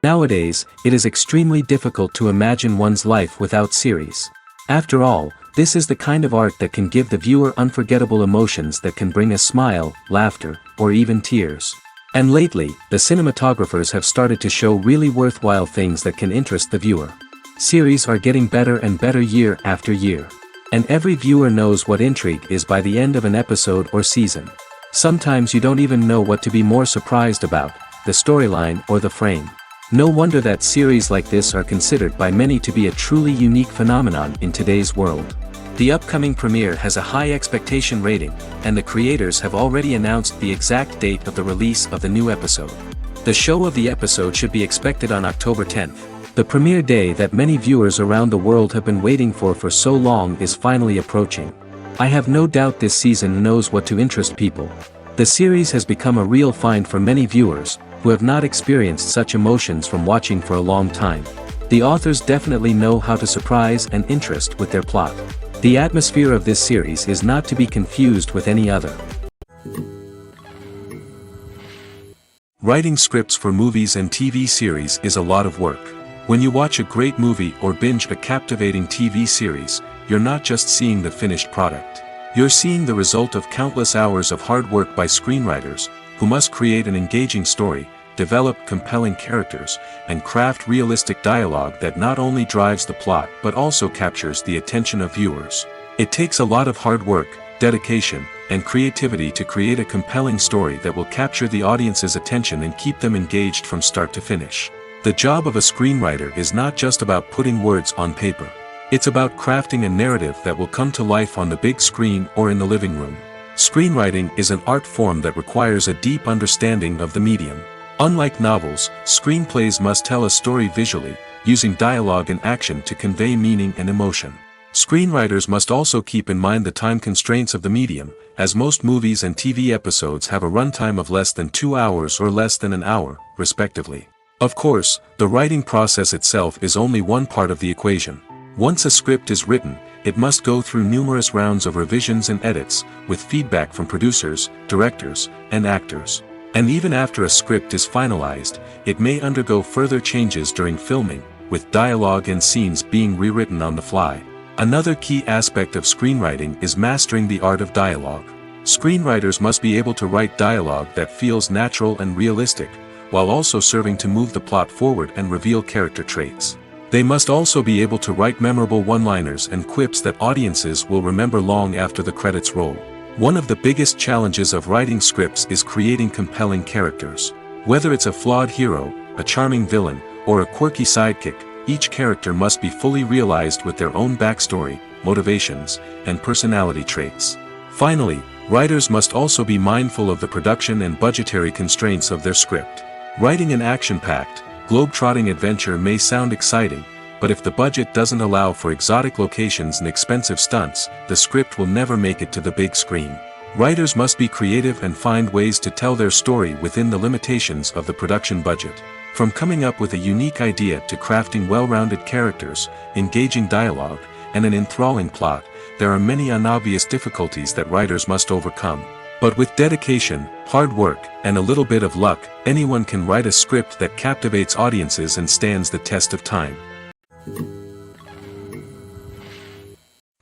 Nowadays, it is extremely difficult to imagine one's life without series. After all, this is the kind of art that can give the viewer unforgettable emotions that can bring a smile, laughter, or even tears. And lately, the cinematographers have started to show really worthwhile things that can interest the viewer. Series are getting better and better year after year. And every viewer knows what intrigue is by the end of an episode or season. Sometimes you don't even know what to be more surprised about, the storyline or the frame. No wonder that series like this are considered by many to be a truly unique phenomenon in today's world. The upcoming premiere has a high expectation rating, and the creators have already announced the exact date of the release of the new episode. The show of the episode should be expected on October 10th. The premiere day that many viewers around the world have been waiting for so long is finally approaching. I have no doubt this season knows what to interest people. The series has become a real find for many viewers, who have not experienced such emotions from watching for a long time. The authors definitely know how to surprise and interest with their plot. The atmosphere of this series is not to be confused with any other. Writing scripts for movies and TV series is a lot of work. When you watch a great movie or binge a captivating TV series, you're not just seeing the finished product. You're seeing the result of countless hours of hard work by screenwriters, who must create an engaging story, develop compelling characters, and craft realistic dialogue that not only drives the plot but also captures the attention of viewers. It takes a lot of hard work, dedication, and creativity to create a compelling story that will capture the audience's attention and keep them engaged from start to finish. The job of a screenwriter is not just about putting words on paper. It's about crafting a narrative that will come to life on the big screen or in the living room. Screenwriting is an art form that requires a deep understanding of the medium. Unlike novels, screenplays must tell a story visually, using dialogue and action to convey meaning and emotion. Screenwriters must also keep in mind the time constraints of the medium, as most movies and TV episodes have a runtime of less than 2 hours or less than an hour, respectively. Of course, the writing process itself is only one part of the equation. Once a script is written, it must go through numerous rounds of revisions and edits, with feedback from producers, directors, and actors. And even after a script is finalized, it may undergo further changes during filming, with dialogue and scenes being rewritten on the fly. Another key aspect of screenwriting is mastering the art of dialogue. Screenwriters must be able to write dialogue that feels natural and realistic, while also serving to move the plot forward and reveal character traits. They must also be able to write memorable one-liners and quips that audiences will remember long after the credits roll. One of the biggest challenges of writing scripts is creating compelling characters. Whether it's a flawed hero, a charming villain, or a quirky sidekick, each character must be fully realized with their own backstory, motivations, and personality traits. Finally, writers must also be mindful of the production and budgetary constraints of their script. Writing an action-packed, globe-trotting adventure may sound exciting, but if the budget doesn't allow for exotic locations and expensive stunts, the script will never make it to the big screen. Writers must be creative and find ways to tell their story within the limitations of the production budget. From coming up with a unique idea to crafting well-rounded characters, engaging dialogue, and an enthralling plot, there are many unobvious difficulties that writers must overcome. But with dedication, hard work, and a little bit of luck, anyone can write a script that captivates audiences and stands the test of time.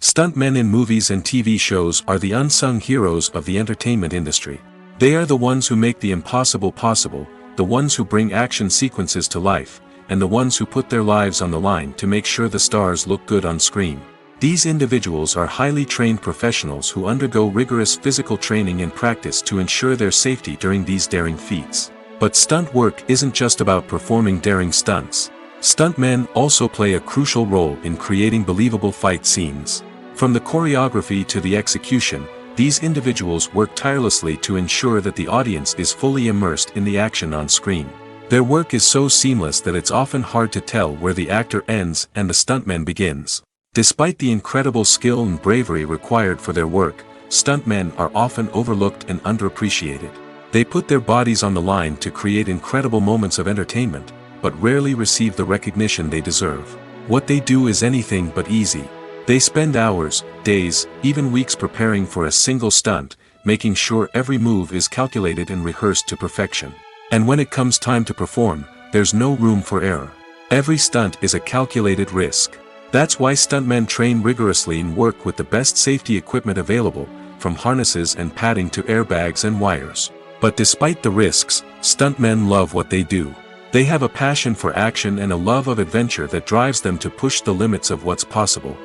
Stuntmen in movies and TV shows are the unsung heroes of the entertainment industry. They are the ones who make the impossible possible, the ones who bring action sequences to life, and the ones who put their lives on the line to make sure the stars look good on screen. These individuals are highly trained professionals who undergo rigorous physical training and practice to ensure their safety during these daring feats. But stunt work isn't just about performing daring stunts. Stuntmen also play a crucial role in creating believable fight scenes. From the choreography to the execution, these individuals work tirelessly to ensure that the audience is fully immersed in the action on screen. Their work is so seamless that it's often hard to tell where the actor ends and the stuntman begins. Despite the incredible skill and bravery required for their work, stuntmen are often overlooked and underappreciated. They put their bodies on the line to create incredible moments of entertainment, but rarely receive the recognition they deserve. What they do is anything but easy. They spend hours, days, even weeks preparing for a single stunt, making sure every move is calculated and rehearsed to perfection. And when it comes time to perform, there's no room for error. Every stunt is a calculated risk. That's why stuntmen train rigorously and work with the best safety equipment available, from harnesses and padding to airbags and wires. But despite the risks, stuntmen love what they do. They have a passion for action and a love of adventure that drives them to push the limits of what's possible.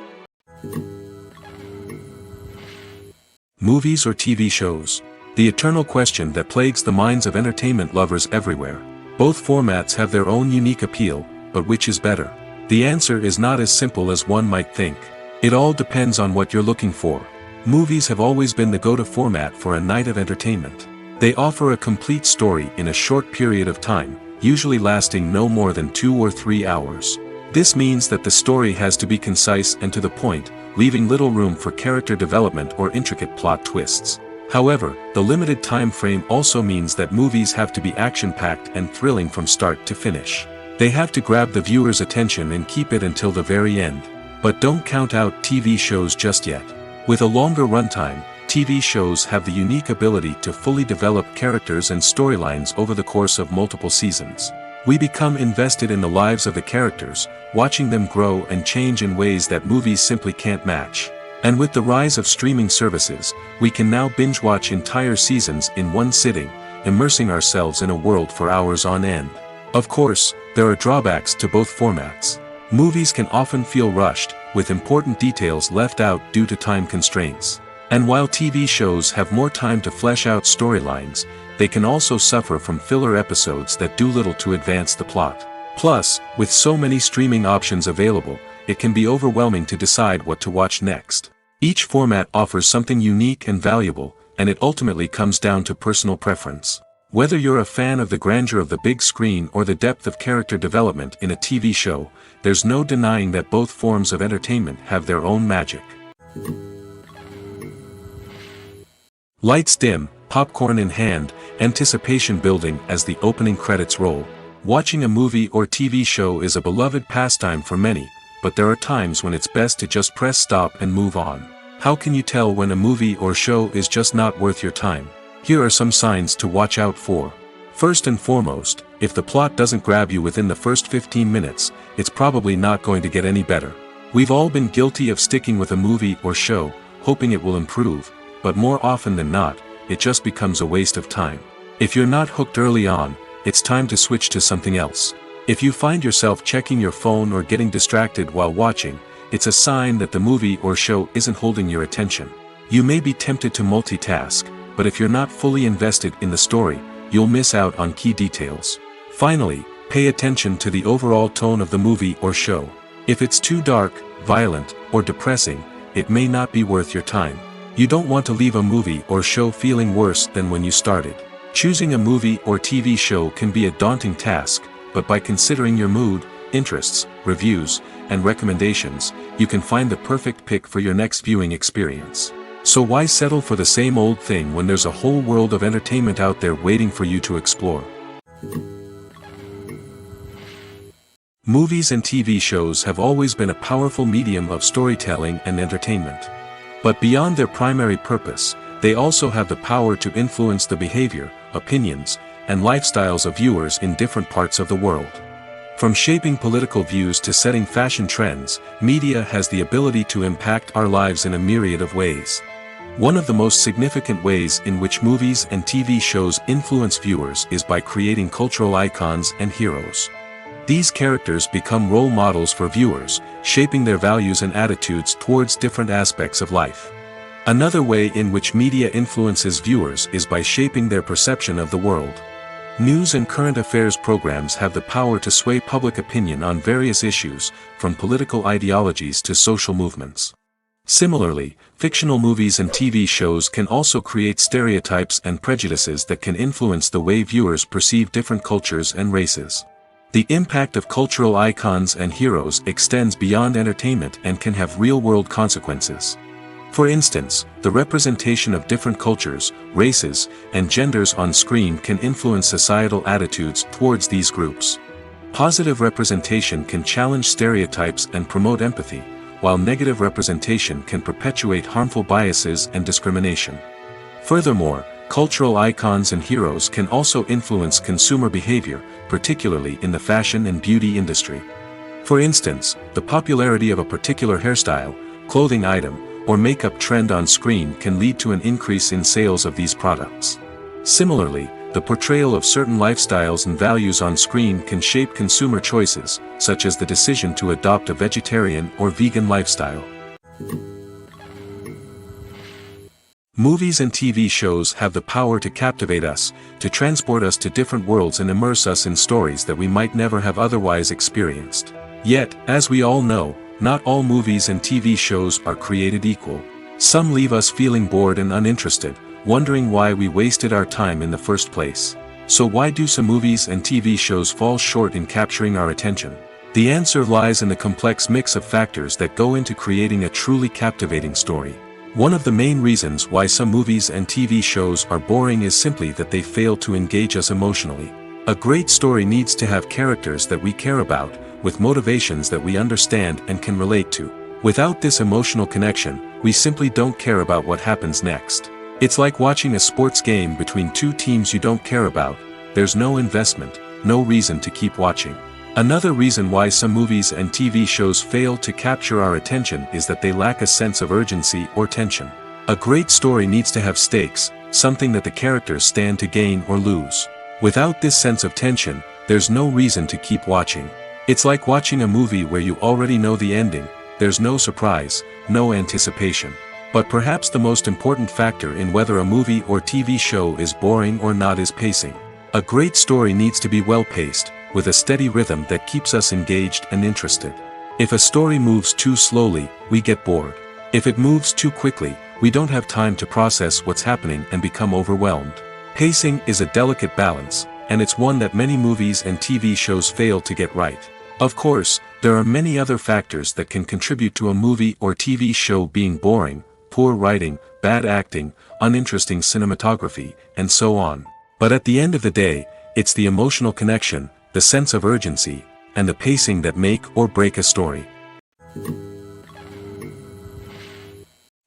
Movies or TV shows? The eternal question that plagues the minds of entertainment lovers everywhere. Both formats have their own unique appeal, but which is better? The answer is not as simple as one might think. It all depends on what you're looking for. Movies have always been the go-to format for a night of entertainment. They offer a complete story in a short period of time, usually lasting no more than 2 or 3 hours. This means that the story has to be concise and to the point, leaving little room for character development or intricate plot twists. However, the limited time frame also means that movies have to be action-packed and thrilling from start to finish. They have to grab the viewer's attention and keep it until the very end. But don't count out TV shows just yet. With a longer runtime, TV shows have the unique ability to fully develop characters and storylines over the course of multiple seasons. We become invested in the lives of the characters, watching them grow and change in ways that movies simply can't match. And with the rise of streaming services, we can now binge-watch entire seasons in one sitting, immersing ourselves in a world for hours on end. Of course, there are drawbacks to both formats. Movies can often feel rushed, with important details left out due to time constraints. And while TV shows have more time to flesh out storylines, they can also suffer from filler episodes that do little to advance the plot. Plus, with so many streaming options available, it can be overwhelming to decide what to watch next. Each format offers something unique and valuable, and it ultimately comes down to personal preference. Whether you're a fan of the grandeur of the big screen or the depth of character development in a TV show, there's no denying that both forms of entertainment have their own magic. Lights dim, popcorn in hand, anticipation building as the opening credits roll. Watching a movie or TV show is a beloved pastime for many, but there are times when it's best to just press stop and move on. How can you tell when a movie or show is just not worth your time? Here are some signs to watch out for. First and foremost, if the plot doesn't grab you within the first 15 minutes, it's probably not going to get any better. We've all been guilty of sticking with a movie or show, hoping it will improve, but more often than not, it just becomes a waste of time. If you're not hooked early on, it's time to switch to something else. If you find yourself checking your phone or getting distracted while watching, it's a sign that the movie or show isn't holding your attention. You may be tempted to multitask, but if you're not fully invested in the story, you'll miss out on key details. Finally, pay attention to the overall tone of the movie or show. If it's too dark, violent, or depressing, it may not be worth your time. You don't want to leave a movie or show feeling worse than when you started. Choosing a movie or TV show can be a daunting task, but by considering your mood, interests, reviews, and recommendations, you can find the perfect pick for your next viewing experience. So why settle for the same old thing when there's a whole world of entertainment out there waiting for you to explore? Movies and TV shows have always been a powerful medium of storytelling and entertainment. But beyond their primary purpose, they also have the power to influence the behavior, opinions, and lifestyles of viewers in different parts of the world. From shaping political views to setting fashion trends, media has the ability to impact our lives in a myriad of ways. One of the most significant ways in which movies and TV shows influence viewers is by creating cultural icons and heroes. These characters become role models for viewers, shaping their values and attitudes towards different aspects of life. Another way in which media influences viewers is by shaping their perception of the world. News and current affairs programs have the power to sway public opinion on various issues, from political ideologies to social movements. Similarly, fictional movies and TV shows can also create stereotypes and prejudices that can influence the way viewers perceive different cultures and races. The impact of cultural icons and heroes extends beyond entertainment and can have real-world consequences. For instance, the representation of different cultures, races, and genders on screen can influence societal attitudes towards these groups. Positive representation can challenge stereotypes and promote empathy, while negative representation can perpetuate harmful biases and discrimination. Furthermore, Cultural icons and heroes can also influence consumer behavior, particularly in the fashion and beauty industry. For instance, the popularity of a particular hairstyle, clothing item, or makeup trend on screen can lead to an increase in sales of these products. Similarly, the portrayal of certain lifestyles and values on screen can shape consumer choices, such as the decision to adopt a vegetarian or vegan lifestyle. Movies and TV shows have the power to captivate us, to transport us to different worlds and immerse us in stories that we might never have otherwise experienced. Yet, as we all know, not all movies and TV shows are created equal. Some leave us feeling bored and uninterested, wondering why we wasted our time in the first place. So why do some movies and TV shows fall short in capturing our attention? The answer lies in the complex mix of factors that go into creating a truly captivating story. One of the main reasons why some movies and TV shows are boring is simply that they fail to engage us emotionally. A great story needs to have characters that we care about, with motivations that we understand and can relate to. Without this emotional connection, we simply don't care about what happens next. It's like watching a sports game between two teams you don't care about. There's no investment, no reason to keep watching. Another reason why some movies and TV shows fail to capture our attention is that they lack a sense of urgency or tension. A great story needs to have stakes, something that the characters stand to gain or lose. Without this sense of tension, there's no reason to keep watching. It's like watching a movie where you already know the ending. There's no surprise, no anticipation. But perhaps the most important factor in whether a movie or TV show is boring or not is pacing. A great story needs to be well-paced, with a steady rhythm that keeps us engaged and interested. If a story moves too slowly, we get bored. If it moves too quickly, we don't have time to process what's happening and become overwhelmed. Pacing is a delicate balance, and it's one that many movies and TV shows fail to get right. Of course, there are many other factors that can contribute to a movie or TV show being boring: poor writing, bad acting, uninteresting cinematography, and so on. But at the end of the day, it's the emotional connection, the sense of urgency, and the pacing that make or break a story.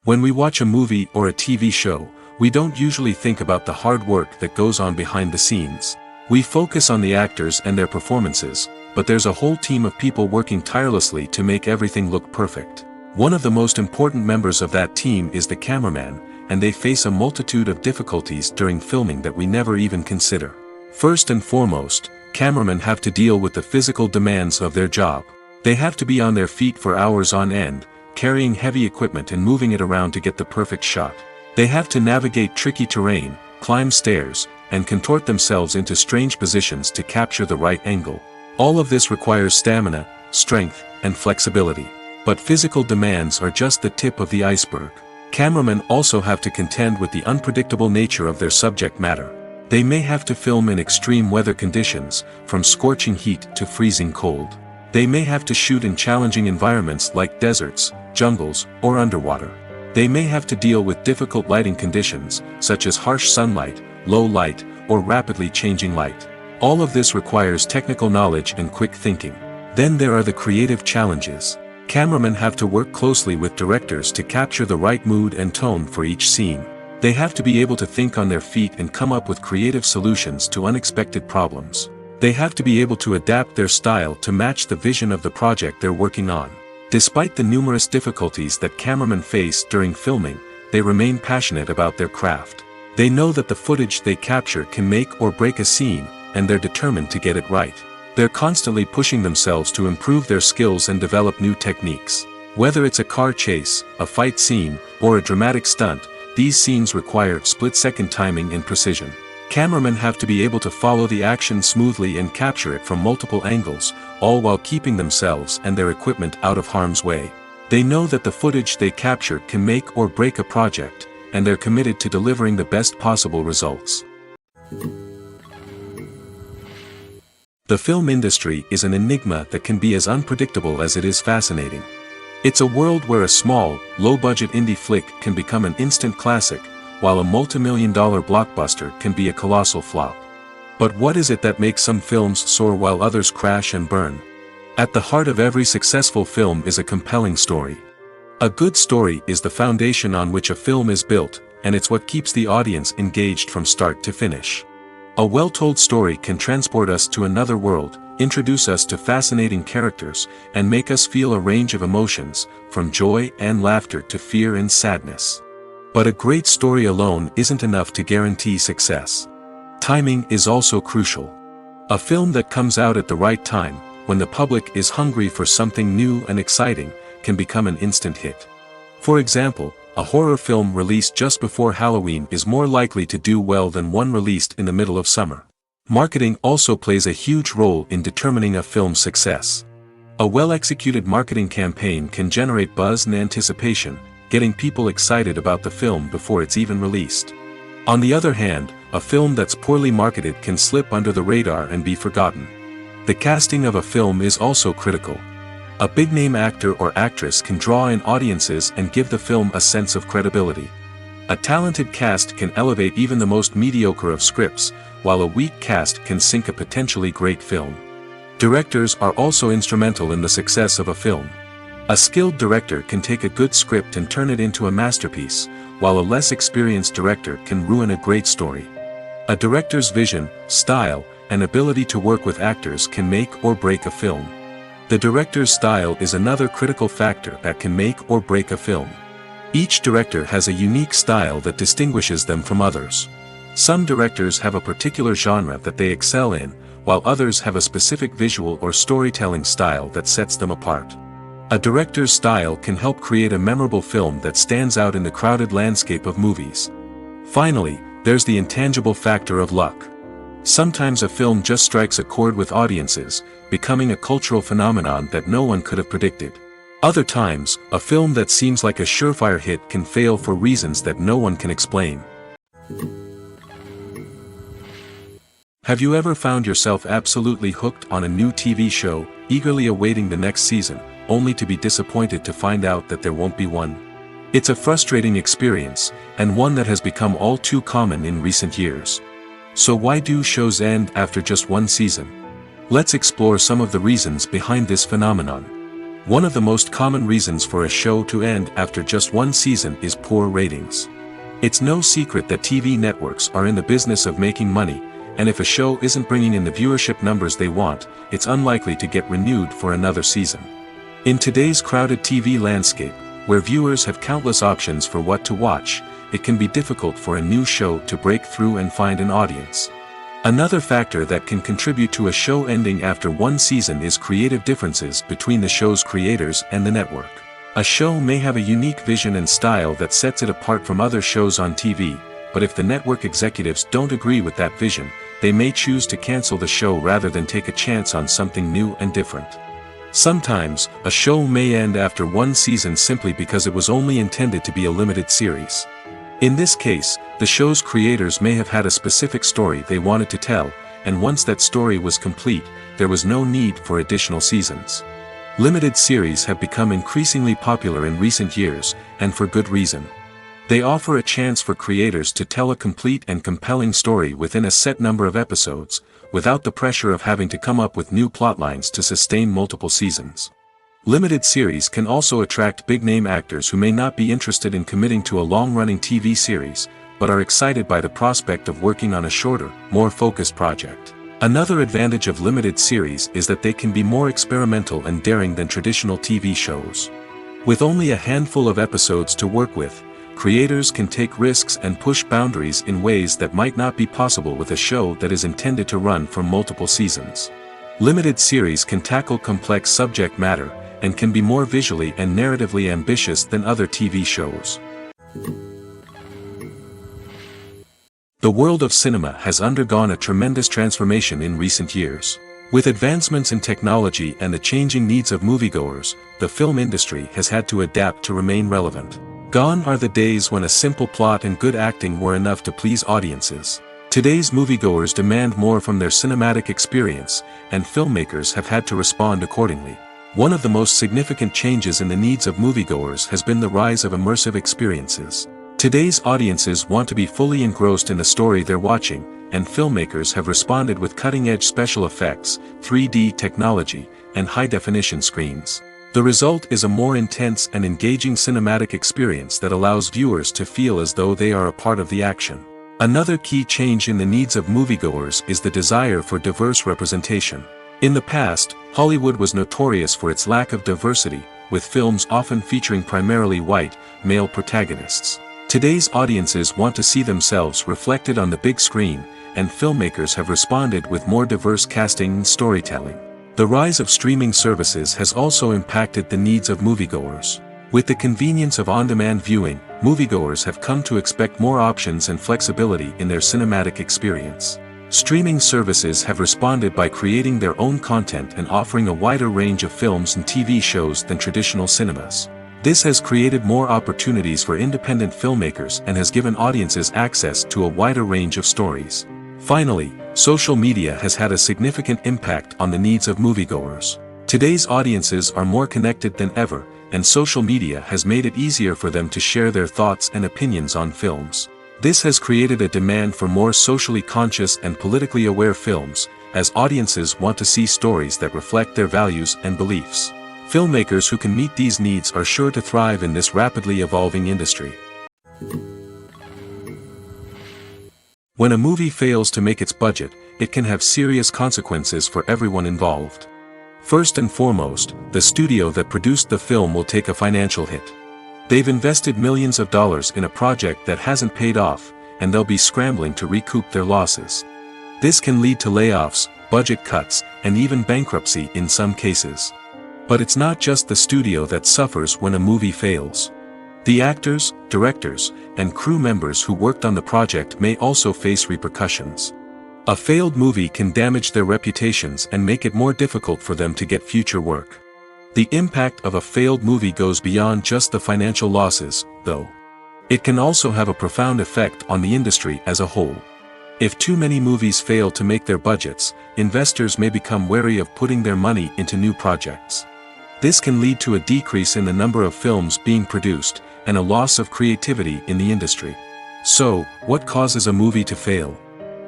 When we watch a movie or a TV show, we don't usually think about the hard work that goes on behind the scenes. We focus on the actors and their performances, but there's a whole team of people working tirelessly to make everything look perfect. One of the most important members of that team is the cameraman, and they face a multitude of difficulties during filming that we never even consider. First and foremost, cameramen have to deal with the physical demands of their job. They have to be on their feet for hours on end, carrying heavy equipment and moving it around to get the perfect shot. They have to navigate tricky terrain, climb stairs, and contort themselves into strange positions to capture the right angle. All of this requires stamina, strength, and flexibility. But physical demands are just the tip of the iceberg. Cameramen also have to contend with the unpredictable nature of their subject matter. They may have to film in extreme weather conditions, from scorching heat to freezing cold. They may have to shoot in challenging environments like deserts, jungles, or underwater. They may have to deal with difficult lighting conditions, such as harsh sunlight, low light, or rapidly changing light. All of this requires technical knowledge and quick thinking. Then there are the creative challenges. Cameramen have to work closely with directors to capture the right mood and tone for each scene. They have to be able to think on their feet and come up with creative solutions to unexpected problems. They have to be able to adapt their style to match the vision of the project they're working on. Despite the numerous difficulties that cameramen face during filming, they remain passionate about their craft. They know that the footage they capture can make or break a scene, and they're determined to get it right. They're constantly pushing themselves to improve their skills and develop new techniques. Whether it's a car chase, a fight scene, or a dramatic stunt, these scenes require split-second timing and precision. Cameramen have to be able to follow the action smoothly and capture it from multiple angles, all while keeping themselves and their equipment out of harm's way. They know that the footage they capture can make or break a project, and they're committed to delivering the best possible results. The film industry is an enigma that can be as unpredictable as it is fascinating. It's a world where a small, low-budget indie flick can become an instant classic, while a multi-million-dollar blockbuster can be a colossal flop. But what is it that makes some films soar while others crash and burn? At the heart of every successful film is a compelling story. A good story is the foundation on which a film is built, and it's what keeps the audience engaged from start to finish. A well-told story can transport us to another world, introduce us to fascinating characters, and make us feel a range of emotions, from joy and laughter to fear and sadness. But a great story alone isn't enough to guarantee success. Timing is also crucial. A film that comes out at the right time, when the public is hungry for something new and exciting, can become an instant hit. For example, a horror film released just before Halloween is more likely to do well than one released in the middle of summer. Marketing also plays a huge role in determining a film's success. A well-executed marketing campaign can generate buzz and anticipation, getting people excited about the film before it's even released. On the other hand, a film that's poorly marketed can slip under the radar and be forgotten. The casting of a film is also critical. A big-name actor or actress can draw in audiences and give the film a sense of credibility. A talented cast can elevate even the most mediocre of scripts, while a weak cast can sink a potentially great film. Directors are also instrumental in the success of a film. A skilled director can take a good script and turn it into a masterpiece, while a less experienced director can ruin a great story. A director's vision, style, and ability to work with actors can make or break a film. The director's style is another critical factor that can make or break a film. Each director has a unique style that distinguishes them from others. Some directors have a particular genre that they excel in, while others have a specific visual or storytelling style that sets them apart. A director's style can help create a memorable film that stands out in the crowded landscape of movies. Finally, there's the intangible factor of luck. Sometimes a film just strikes a chord with audiences, becoming a cultural phenomenon that no one could have predicted. Other times, a film that seems like a surefire hit can fail for reasons that no one can explain. Have you ever found yourself absolutely hooked on a new TV show, eagerly awaiting the next season, only to be disappointed to find out that there won't be one? It's a frustrating experience, and one that has become all too common in recent years. So why do shows end after just one season? Let's explore some of the reasons behind this phenomenon. One of the most common reasons for a show to end after just one season is poor ratings. It's no secret that TV networks are in the business of making money, and if a show isn't bringing in the viewership numbers they want, it's unlikely to get renewed for another season. In today's crowded TV landscape, where viewers have countless options for what to watch, it can be difficult for a new show to break through and find an audience. Another factor that can contribute to a show ending after one season is creative differences between the show's creators and the network. A show may have a unique vision and style that sets it apart from other shows on TV, but if the network executives don't agree with that vision, they may choose to cancel the show rather than take a chance on something new and different. Sometimes, a show may end after one season simply because it was only intended to be a limited series. In this case, the show's creators may have had a specific story they wanted to tell, and once that story was complete, there was no need for additional seasons. Limited series have become increasingly popular in recent years, and for good reason. They offer a chance for creators to tell a complete and compelling story within a set number of episodes, without the pressure of having to come up with new plotlines to sustain multiple seasons. Limited series can also attract big-name actors who may not be interested in committing to a long-running TV series, but are excited by the prospect of working on a shorter, more focused project. Another advantage of limited series is that they can be more experimental and daring than traditional TV shows. With only a handful of episodes to work with, creators can take risks and push boundaries in ways that might not be possible with a show that is intended to run for multiple seasons. Limited series can tackle complex subject matter, and can be more visually and narratively ambitious than other TV shows. The world of cinema has undergone a tremendous transformation in recent years. With advancements in technology and the changing needs of moviegoers, the film industry has had to adapt to remain relevant. Gone are the days when a simple plot and good acting were enough to please audiences. Today's moviegoers demand more from their cinematic experience, and filmmakers have had to respond accordingly. One of the most significant changes in the needs of moviegoers has been the rise of immersive experiences. Today's audiences want to be fully engrossed in the story they're watching, and filmmakers have responded with cutting-edge special effects, 3D technology, and high-definition screens. The result is a more intense and engaging cinematic experience that allows viewers to feel as though they are a part of the action. Another key change in the needs of moviegoers is the desire for diverse representation. In the past, Hollywood was notorious for its lack of diversity, with films often featuring primarily white, male protagonists. Today's audiences want to see themselves reflected on the big screen, and filmmakers have responded with more diverse casting and storytelling. The rise of streaming services has also impacted the needs of moviegoers. With the convenience of on-demand viewing, moviegoers have come to expect more options and flexibility in their cinematic experience. Streaming services have responded by creating their own content and offering a wider range of films and TV shows than traditional cinemas. This has created more opportunities for independent filmmakers and has given audiences access to a wider range of stories. Finally, social media has had a significant impact on the needs of moviegoers. Today's audiences are more connected than ever, and social media has made it easier for them to share their thoughts and opinions on films. This has created a demand for more socially conscious and politically aware films, as audiences want to see stories that reflect their values and beliefs. Filmmakers who can meet these needs are sure to thrive in this rapidly evolving industry. When a movie fails to make its budget, it can have serious consequences for everyone involved. First and foremost, the studio that produced the film will take a financial hit. They've invested millions of dollars in a project that hasn't paid off, and they'll be scrambling to recoup their losses. This can lead to layoffs, budget cuts, and even bankruptcy in some cases. But it's not just the studio that suffers when a movie fails. The actors, directors, and crew members who worked on the project may also face repercussions. A failed movie can damage their reputations and make it more difficult for them to get future work. The impact of a failed movie goes beyond just the financial losses, though. It can also have a profound effect on the industry as a whole. If too many movies fail to make their budgets, investors may become wary of putting their money into new projects. This can lead to a decrease in the number of films being produced, and a loss of creativity in the industry. So, what causes a movie to fail?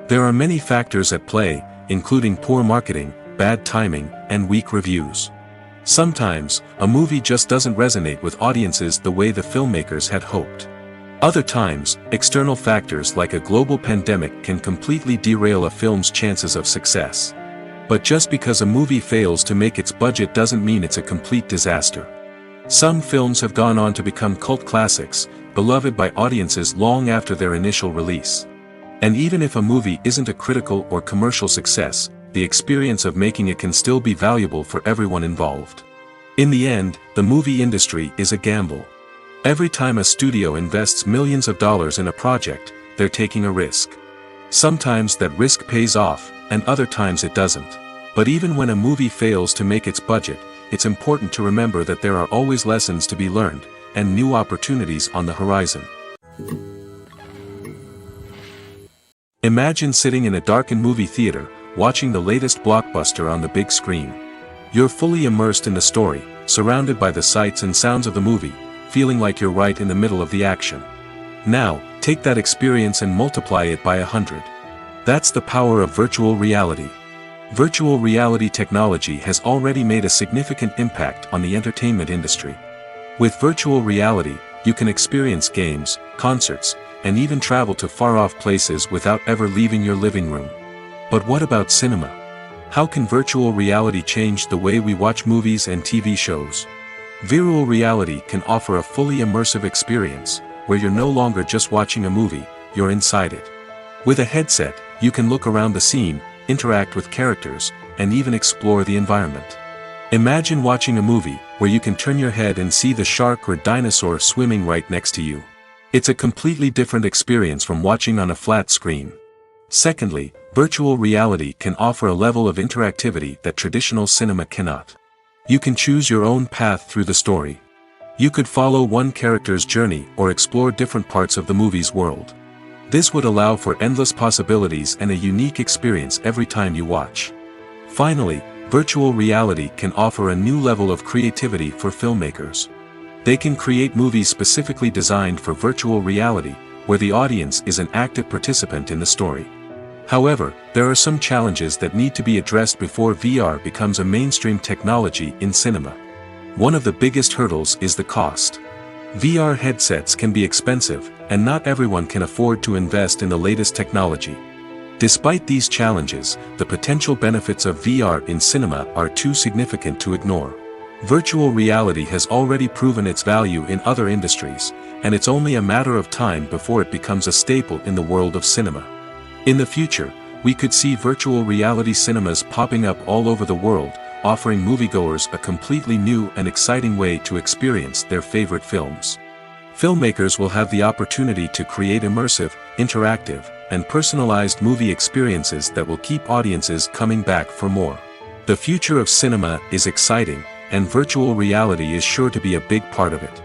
There are many factors at play, including poor marketing, bad timing, and weak reviews. Sometimes, a movie just doesn't resonate with audiences the way the filmmakers had hoped. Other times, external factors like a global pandemic can completely derail a film's chances of success. But just because a movie fails to make its budget doesn't mean it's a complete disaster. Some films have gone on to become cult classics, beloved by audiences long after their initial release. And even if a movie isn't a critical or commercial success, the experience of making it can still be valuable for everyone involved. In the end, the movie industry is a gamble. Every time a studio invests millions of dollars in a project, they're taking a risk. Sometimes that risk pays off, and other times it doesn't. But even when a movie fails to make its budget, it's important to remember that there are always lessons to be learned, and new opportunities on the horizon. Imagine sitting in a darkened movie theater, watching the latest blockbuster on the big screen. You're fully immersed in the story, surrounded by the sights and sounds of the movie, feeling like you're right in the middle of the action. Now, take that experience and multiply it by 100. That's the power of virtual reality. Virtual reality technology has already made a significant impact on the entertainment industry. With virtual reality, you can experience games, concerts, and even travel to far-off places without ever leaving your living room. But what about cinema? How can virtual reality change the way we watch movies and TV shows? Virtual reality can offer a fully immersive experience, where you're no longer just watching a movie, you're inside it. With a headset, you can look around the scene, interact with characters, and even explore the environment. Imagine watching a movie, where you can turn your head and see the shark or dinosaur swimming right next to you. It's a completely different experience from watching on a flat screen. Secondly, virtual reality can offer a level of interactivity that traditional cinema cannot. You can choose your own path through the story. You could follow one character's journey or explore different parts of the movie's world. This would allow for endless possibilities and a unique experience every time you watch. Finally, virtual reality can offer a new level of creativity for filmmakers. They can create movies specifically designed for virtual reality, where the audience is an active participant in the story. However, there are some challenges that need to be addressed before VR becomes a mainstream technology in cinema. One of the biggest hurdles is the cost. VR headsets can be expensive, and not everyone can afford to invest in the latest technology. Despite these challenges, the potential benefits of VR in cinema are too significant to ignore. Virtual reality has already proven its value in other industries, and it's only a matter of time before it becomes a staple in the world of cinema. In the future, we could see virtual reality cinemas popping up all over the world, offering moviegoers a completely new and exciting way to experience their favorite films. Filmmakers will have the opportunity to create immersive, interactive, and personalized movie experiences that will keep audiences coming back for more. The future of cinema is exciting, and virtual reality is sure to be a big part of it.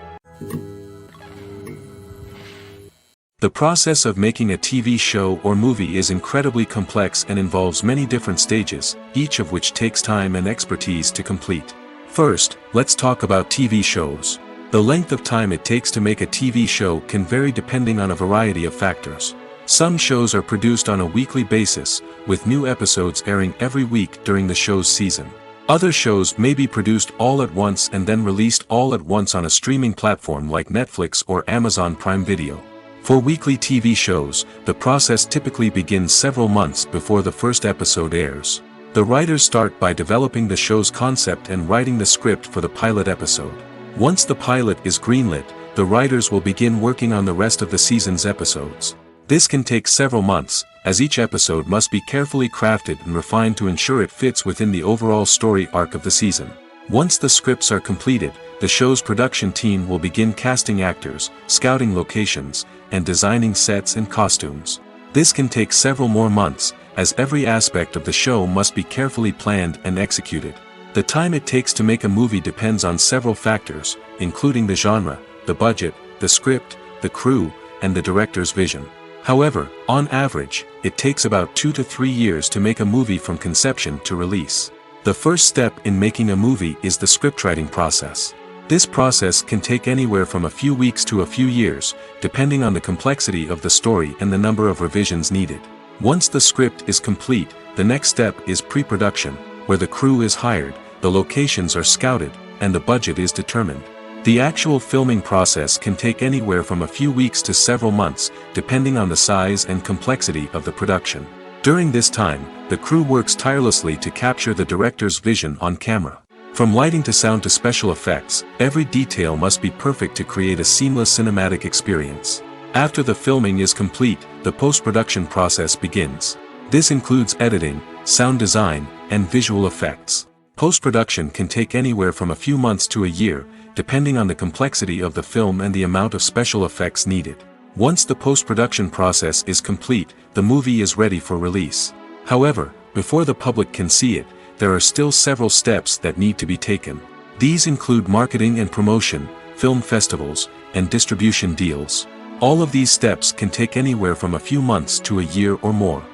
The process of making a TV show or movie is incredibly complex and involves many different stages, each of which takes time and expertise to complete. First, let's talk about TV shows. The length of time it takes to make a TV show can vary depending on a variety of factors. Some shows are produced on a weekly basis, with new episodes airing every week during the show's season. Other shows may be produced all at once and then released all at once on a streaming platform like Netflix or Amazon Prime Video. For weekly TV shows, the process typically begins several months before the first episode airs. The writers start by developing the show's concept and writing the script for the pilot episode. Once the pilot is greenlit, the writers will begin working on the rest of the season's episodes. This can take several months, as each episode must be carefully crafted and refined to ensure it fits within the overall story arc of the season. Once the scripts are completed, the show's production team will begin casting actors, scouting locations, and designing sets and costumes. This can take several more months, as every aspect of the show must be carefully planned and executed. The time it takes to make a movie depends on several factors, including the genre, the budget, the script, the crew, and the director's vision. However, on average, it takes about 2 to 3 years to make a movie from conception to release. The first step in making a movie is the scriptwriting process. This process can take anywhere from a few weeks to a few years, depending on the complexity of the story and the number of revisions needed. Once the script is complete, the next step is pre-production, where the crew is hired, the locations are scouted, and the budget is determined. The actual filming process can take anywhere from a few weeks to several months, depending on the size and complexity of the production. During this time, the crew works tirelessly to capture the director's vision on camera. From lighting to sound to special effects, every detail must be perfect to create a seamless cinematic experience. After the filming is complete, the post-production process begins. This includes editing, sound design, and visual effects. Post-production can take anywhere from a few months to a year, depending on the complexity of the film and the amount of special effects needed. Once the post-production process is complete, the movie is ready for release. However, before the public can see it, there are still several steps that need to be taken. These include marketing and promotion, film festivals, and distribution deals. All of these steps can take anywhere from a few months to a year or more.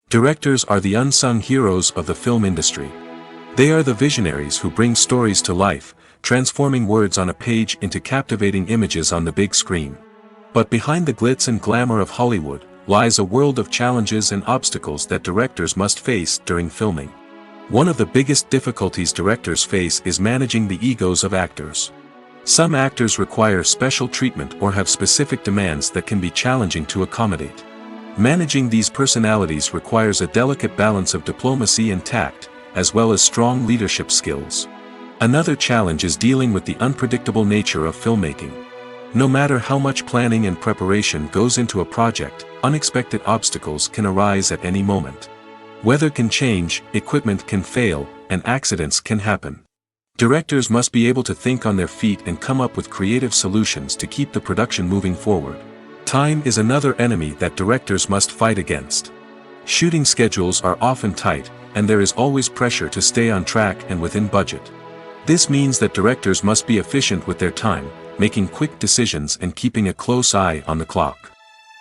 Directors are the unsung heroes of the film industry. They are the visionaries who bring stories to life, transforming words on a page into captivating images on the big screen. But behind the glitz and glamour of Hollywood, lies a world of challenges and obstacles that directors must face during filming. One of the biggest difficulties directors face is managing the egos of actors. Some actors require special treatment or have specific demands that can be challenging to accommodate. Managing these personalities requires a delicate balance of diplomacy and tact, as well as strong leadership skills. Another challenge is dealing with the unpredictable nature of filmmaking. No matter how much planning and preparation goes into a project, unexpected obstacles can arise at any moment. Weather can change, equipment can fail, and accidents can happen. Directors must be able to think on their feet and come up with creative solutions to keep the production moving forward. Time is another enemy that directors must fight against. Shooting schedules are often tight, and there is always pressure to stay on track and within budget. This means that directors must be efficient with their time, making quick decisions and keeping a close eye on the clock.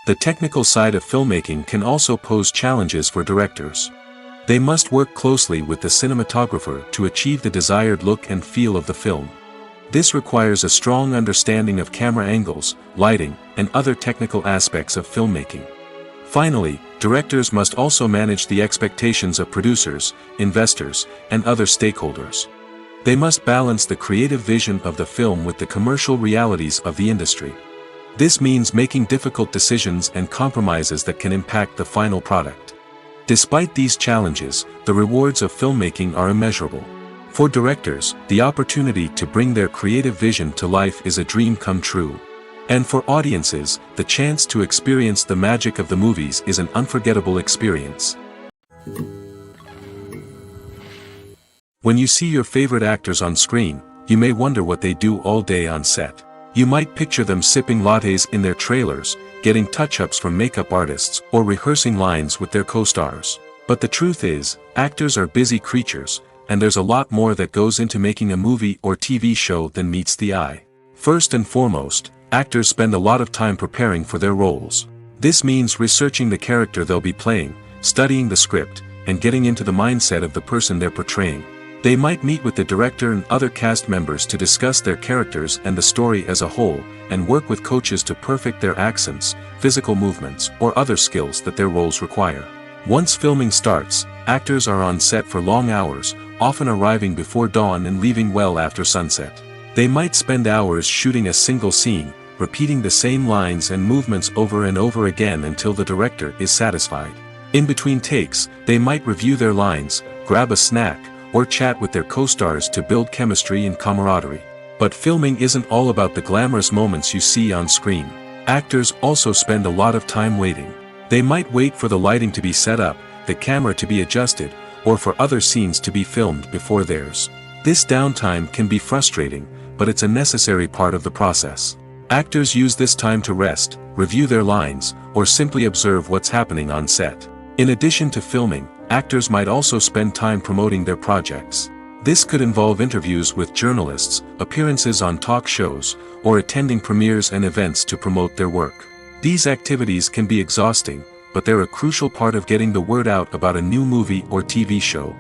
The technical side of filmmaking can also pose challenges for directors. They must work closely with the cinematographer to achieve the desired look and feel of the film. This requires a strong understanding of camera angles, lighting, and other technical aspects of filmmaking. Finally, directors must also manage the expectations of producers, investors, and other stakeholders. They must balance the creative vision of the film with the commercial realities of the industry. This means making difficult decisions and compromises that can impact the final product. Despite these challenges, the rewards of filmmaking are immeasurable. For directors, the opportunity to bring their creative vision to life is a dream come true. And for audiences, the chance to experience the magic of the movies is an unforgettable experience. When you see your favorite actors on screen, you may wonder what they do all day on set. You might picture them sipping lattes in their trailers, getting touch-ups from makeup artists, or rehearsing lines with their co-stars. But the truth is, actors are busy creatures, and there's a lot more that goes into making a movie or TV show than meets the eye. First and foremost, actors spend a lot of time preparing for their roles. This means researching the character they'll be playing, studying the script, and getting into the mindset of the person they're portraying. They might meet with the director and other cast members to discuss their characters and the story as a whole, and work with coaches to perfect their accents, physical movements, or other skills that their roles require. Once filming starts, actors are on set for long hours, often arriving before dawn and leaving well after sunset. They might spend hours shooting a single scene, repeating the same lines and movements over and over again until the director is satisfied. In between takes, they might review their lines, grab a snack, or chat with their co-stars to build chemistry and camaraderie. But filming isn't all about the glamorous moments you see on screen. Actors also spend a lot of time waiting. They might wait for the lighting to be set up, the camera to be adjusted, or for other scenes to be filmed before theirs. This downtime can be frustrating, but it's a necessary part of the process. Actors use this time to rest, review their lines, or simply observe what's happening on set. In addition to filming, actors might also spend time promoting their projects. This could involve interviews with journalists, appearances on talk shows, or attending premieres and events to promote their work. These activities can be exhausting, but they're a crucial part of getting the word out about a new movie or TV show.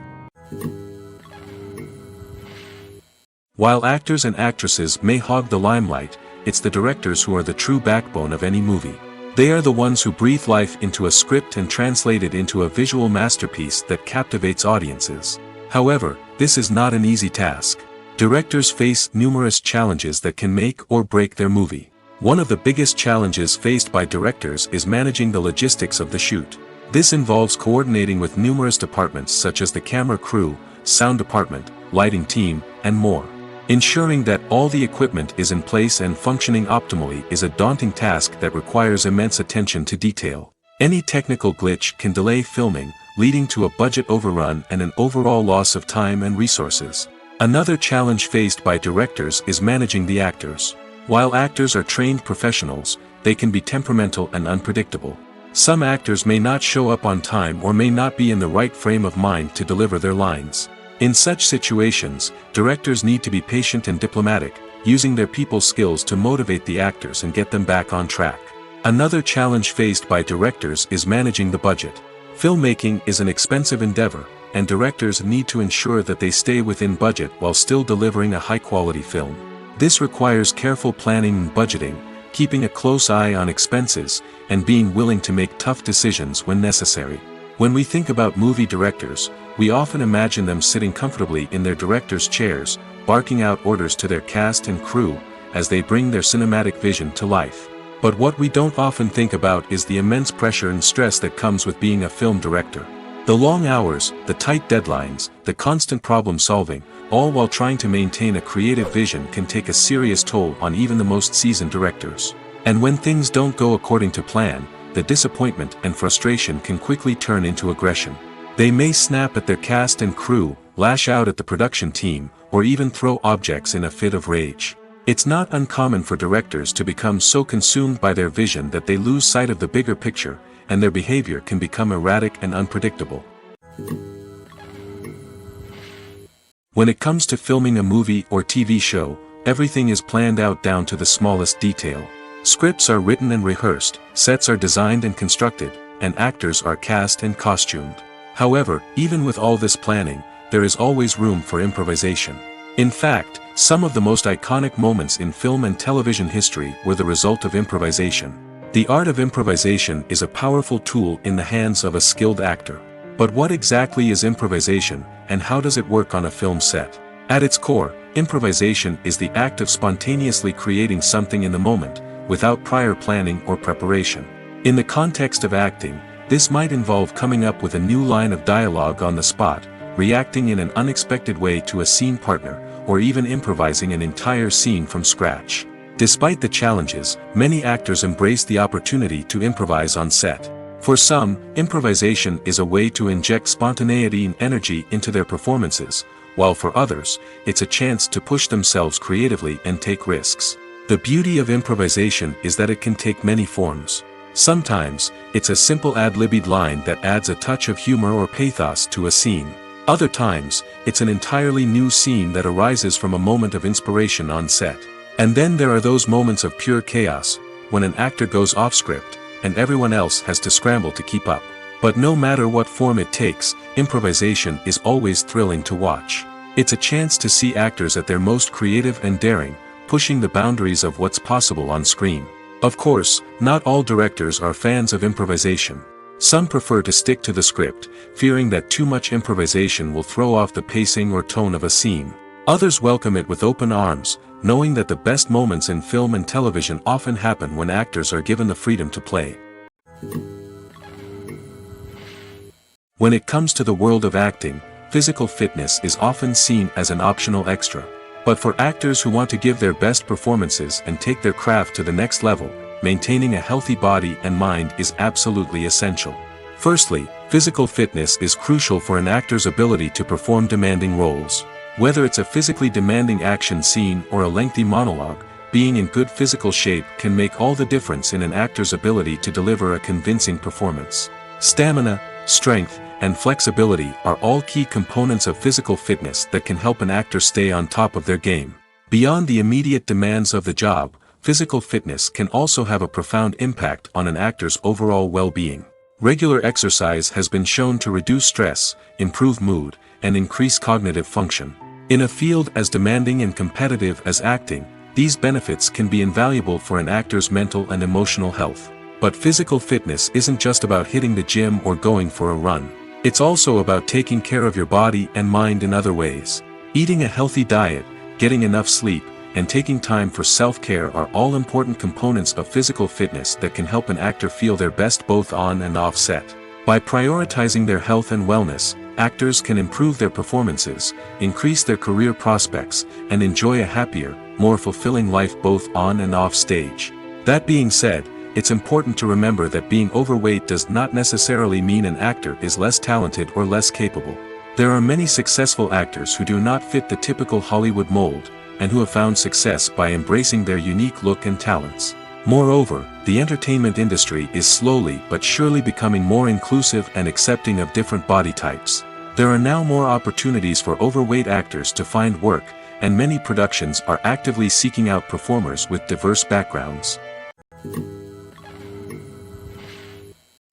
While actors and actresses may hog the limelight, it's the directors who are the true backbone of any movie. They are the ones who breathe life into a script and translate it into a visual masterpiece that captivates audiences. However, this is not an easy task. Directors face numerous challenges that can make or break their movie. One of the biggest challenges faced by directors is managing the logistics of the shoot. This involves coordinating with numerous departments such as the camera crew, sound department, lighting team, and more. Ensuring that all the equipment is in place and functioning optimally is a daunting task that requires immense attention to detail. Any technical glitch can delay filming, leading to a budget overrun and an overall loss of time and resources. Another challenge faced by directors is managing the actors. While actors are trained professionals, they can be temperamental and unpredictable. Some actors may not show up on time or may not be in the right frame of mind to deliver their lines. In such situations, directors need to be patient and diplomatic, using their people skills to motivate the actors and get them back on track. Another challenge faced by directors is managing the budget. Filmmaking is an expensive endeavor, and directors need to ensure that they stay within budget while still delivering a high-quality film. This requires careful planning and budgeting, keeping a close eye on expenses, and being willing to make tough decisions when necessary. When we think about movie directors, we often imagine them sitting comfortably in their director's chairs, barking out orders to their cast and crew, as they bring their cinematic vision to life. But what we don't often think about is the immense pressure and stress that comes with being a film director. The long hours, the tight deadlines, the constant problem solving, all while trying to maintain a creative vision can take a serious toll on even the most seasoned directors. And when things don't go according to plan, the disappointment and frustration can quickly turn into aggression. They may snap at their cast and crew, lash out at the production team, or even throw objects in a fit of rage. It's not uncommon for directors to become so consumed by their vision that they lose sight of the bigger picture, and their behavior can become erratic and unpredictable. When it comes to filming a movie or TV show, everything is planned out down to the smallest detail. Scripts are written and rehearsed, sets are designed and constructed, and actors are cast and costumed. However, even with all this planning, there is always room for improvisation. In fact, some of the most iconic moments in film and television history were the result of improvisation. The art of improvisation is a powerful tool in the hands of a skilled actor. But what exactly is improvisation, and how does it work on a film set? At its core, improvisation is the act of spontaneously creating something in the moment, without prior planning or preparation. In the context of acting, this might involve coming up with a new line of dialogue on the spot, reacting in an unexpected way to a scene partner, or even improvising an entire scene from scratch. Despite the challenges, many actors embrace the opportunity to improvise on set. For some, improvisation is a way to inject spontaneity and energy into their performances, while for others, it's a chance to push themselves creatively and take risks. The beauty of improvisation is that it can take many forms. Sometimes, it's a simple ad-libbed line that adds a touch of humor or pathos to a scene. Other times, it's an entirely new scene that arises from a moment of inspiration on set. And then there are those moments of pure chaos, when an actor goes off script, and everyone else has to scramble to keep up. But no matter what form it takes, improvisation is always thrilling to watch. It's a chance to see actors at their most creative and daring, pushing the boundaries of what's possible on screen. Of course, not all directors are fans of improvisation. Some prefer to stick to the script, fearing that too much improvisation will throw off the pacing or tone of a scene. Others welcome it with open arms, knowing that the best moments in film and television often happen when actors are given the freedom to play. When it comes to the world of acting, physical fitness is often seen as an optional extra. But for actors who want to give their best performances and take their craft to the next level, maintaining a healthy body and mind is absolutely essential. Firstly, physical fitness is crucial for an actor's ability to perform demanding roles. Whether it's a physically demanding action scene or a lengthy monologue, being in good physical shape can make all the difference in an actor's ability to deliver a convincing performance. Stamina, strength, and flexibility are all key components of physical fitness that can help an actor stay on top of their game. Beyond the immediate demands of the job, physical fitness can also have a profound impact on an actor's overall well-being. Regular exercise has been shown to reduce stress, improve mood, and increase cognitive function. In a field as demanding and competitive as acting, these benefits can be invaluable for an actor's mental and emotional health. But physical fitness isn't just about hitting the gym or going for a run. It's also about taking care of your body and mind in other ways. Eating a healthy diet, getting enough sleep, and taking time for self-care are all important components of physical fitness that can help an actor feel their best both on and off set. By prioritizing their health and wellness, actors can improve their performances, increase their career prospects, and enjoy a happier, more fulfilling life both on and off stage. That being said, it's important to remember that being overweight does not necessarily mean an actor is less talented or less capable. There are many successful actors who do not fit the typical Hollywood mold, and who have found success by embracing their unique look and talents. Moreover, the entertainment industry is slowly but surely becoming more inclusive and accepting of different body types. There are now more opportunities for overweight actors to find work, and many productions are actively seeking out performers with diverse backgrounds.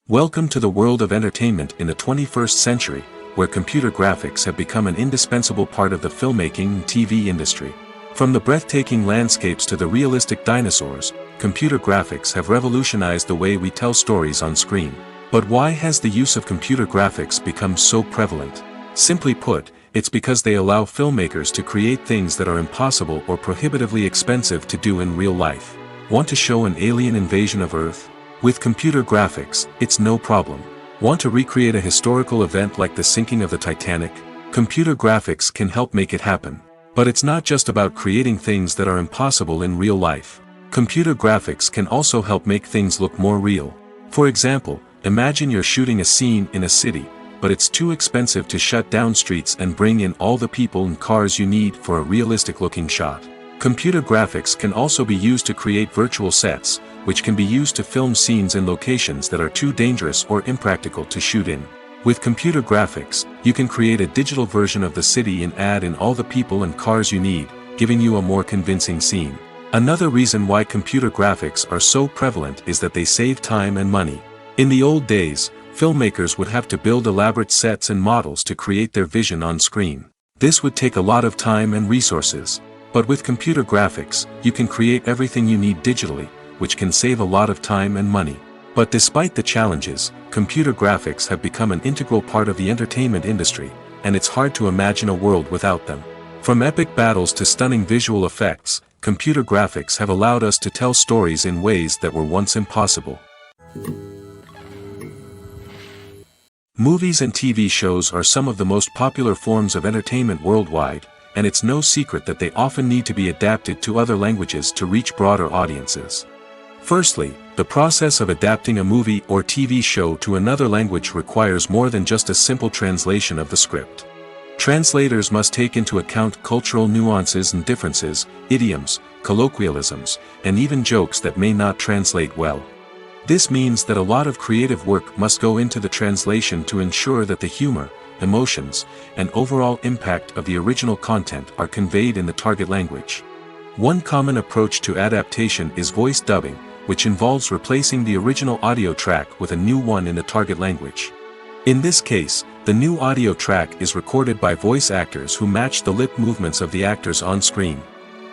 Welcome to the world of entertainment in the 21st century, where computer graphics have become an indispensable part of the filmmaking and TV industry. From the breathtaking landscapes to the realistic dinosaurs, computer graphics have revolutionized the way we tell stories on screen. But why has the use of computer graphics become so prevalent? Simply put, it's because they allow filmmakers to create things that are impossible or prohibitively expensive to do in real life. Want to show an alien invasion of Earth? With computer graphics, it's no problem. Want to recreate a historical event like the sinking of the Titanic? Computer graphics can help make it happen. But it's not just about creating things that are impossible in real life. Computer graphics can also help make things look more real. For example, imagine you're shooting a scene in a city, but it's too expensive to shut down streets and bring in all the people and cars you need for a realistic-looking shot. Computer graphics can also be used to create virtual sets, which can be used to film scenes in locations that are too dangerous or impractical to shoot in. With computer graphics, you can create a digital version of the city and add in all the people and cars you need, giving you a more convincing scene. Another reason why computer graphics are so prevalent is that they save time and money. In the old days, filmmakers would have to build elaborate sets and models to create their vision on screen. This would take a lot of time and resources. But with computer graphics, you can create everything you need digitally, which can save a lot of time and money. But despite the challenges, computer graphics have become an integral part of the entertainment industry, and it's hard to imagine a world without them. From epic battles to stunning visual effects, computer graphics have allowed us to tell stories in ways that were once impossible. Movies and TV shows are some of the most popular forms of entertainment worldwide, and it's no secret that they often need to be adapted to other languages to reach broader audiences. Firstly, the process of adapting a movie or TV show to another language requires more than just a simple translation of the script. Translators must take into account cultural nuances and differences, idioms, colloquialisms, and even jokes that may not translate well. This means that a lot of creative work must go into the translation to ensure that the humor, emotions, and overall impact of the original content are conveyed in the target language. One common approach to adaptation is voice dubbing, which involves replacing the original audio track with a new one in the target language. In this case, the new audio track is recorded by voice actors who match the lip movements of the actors on screen.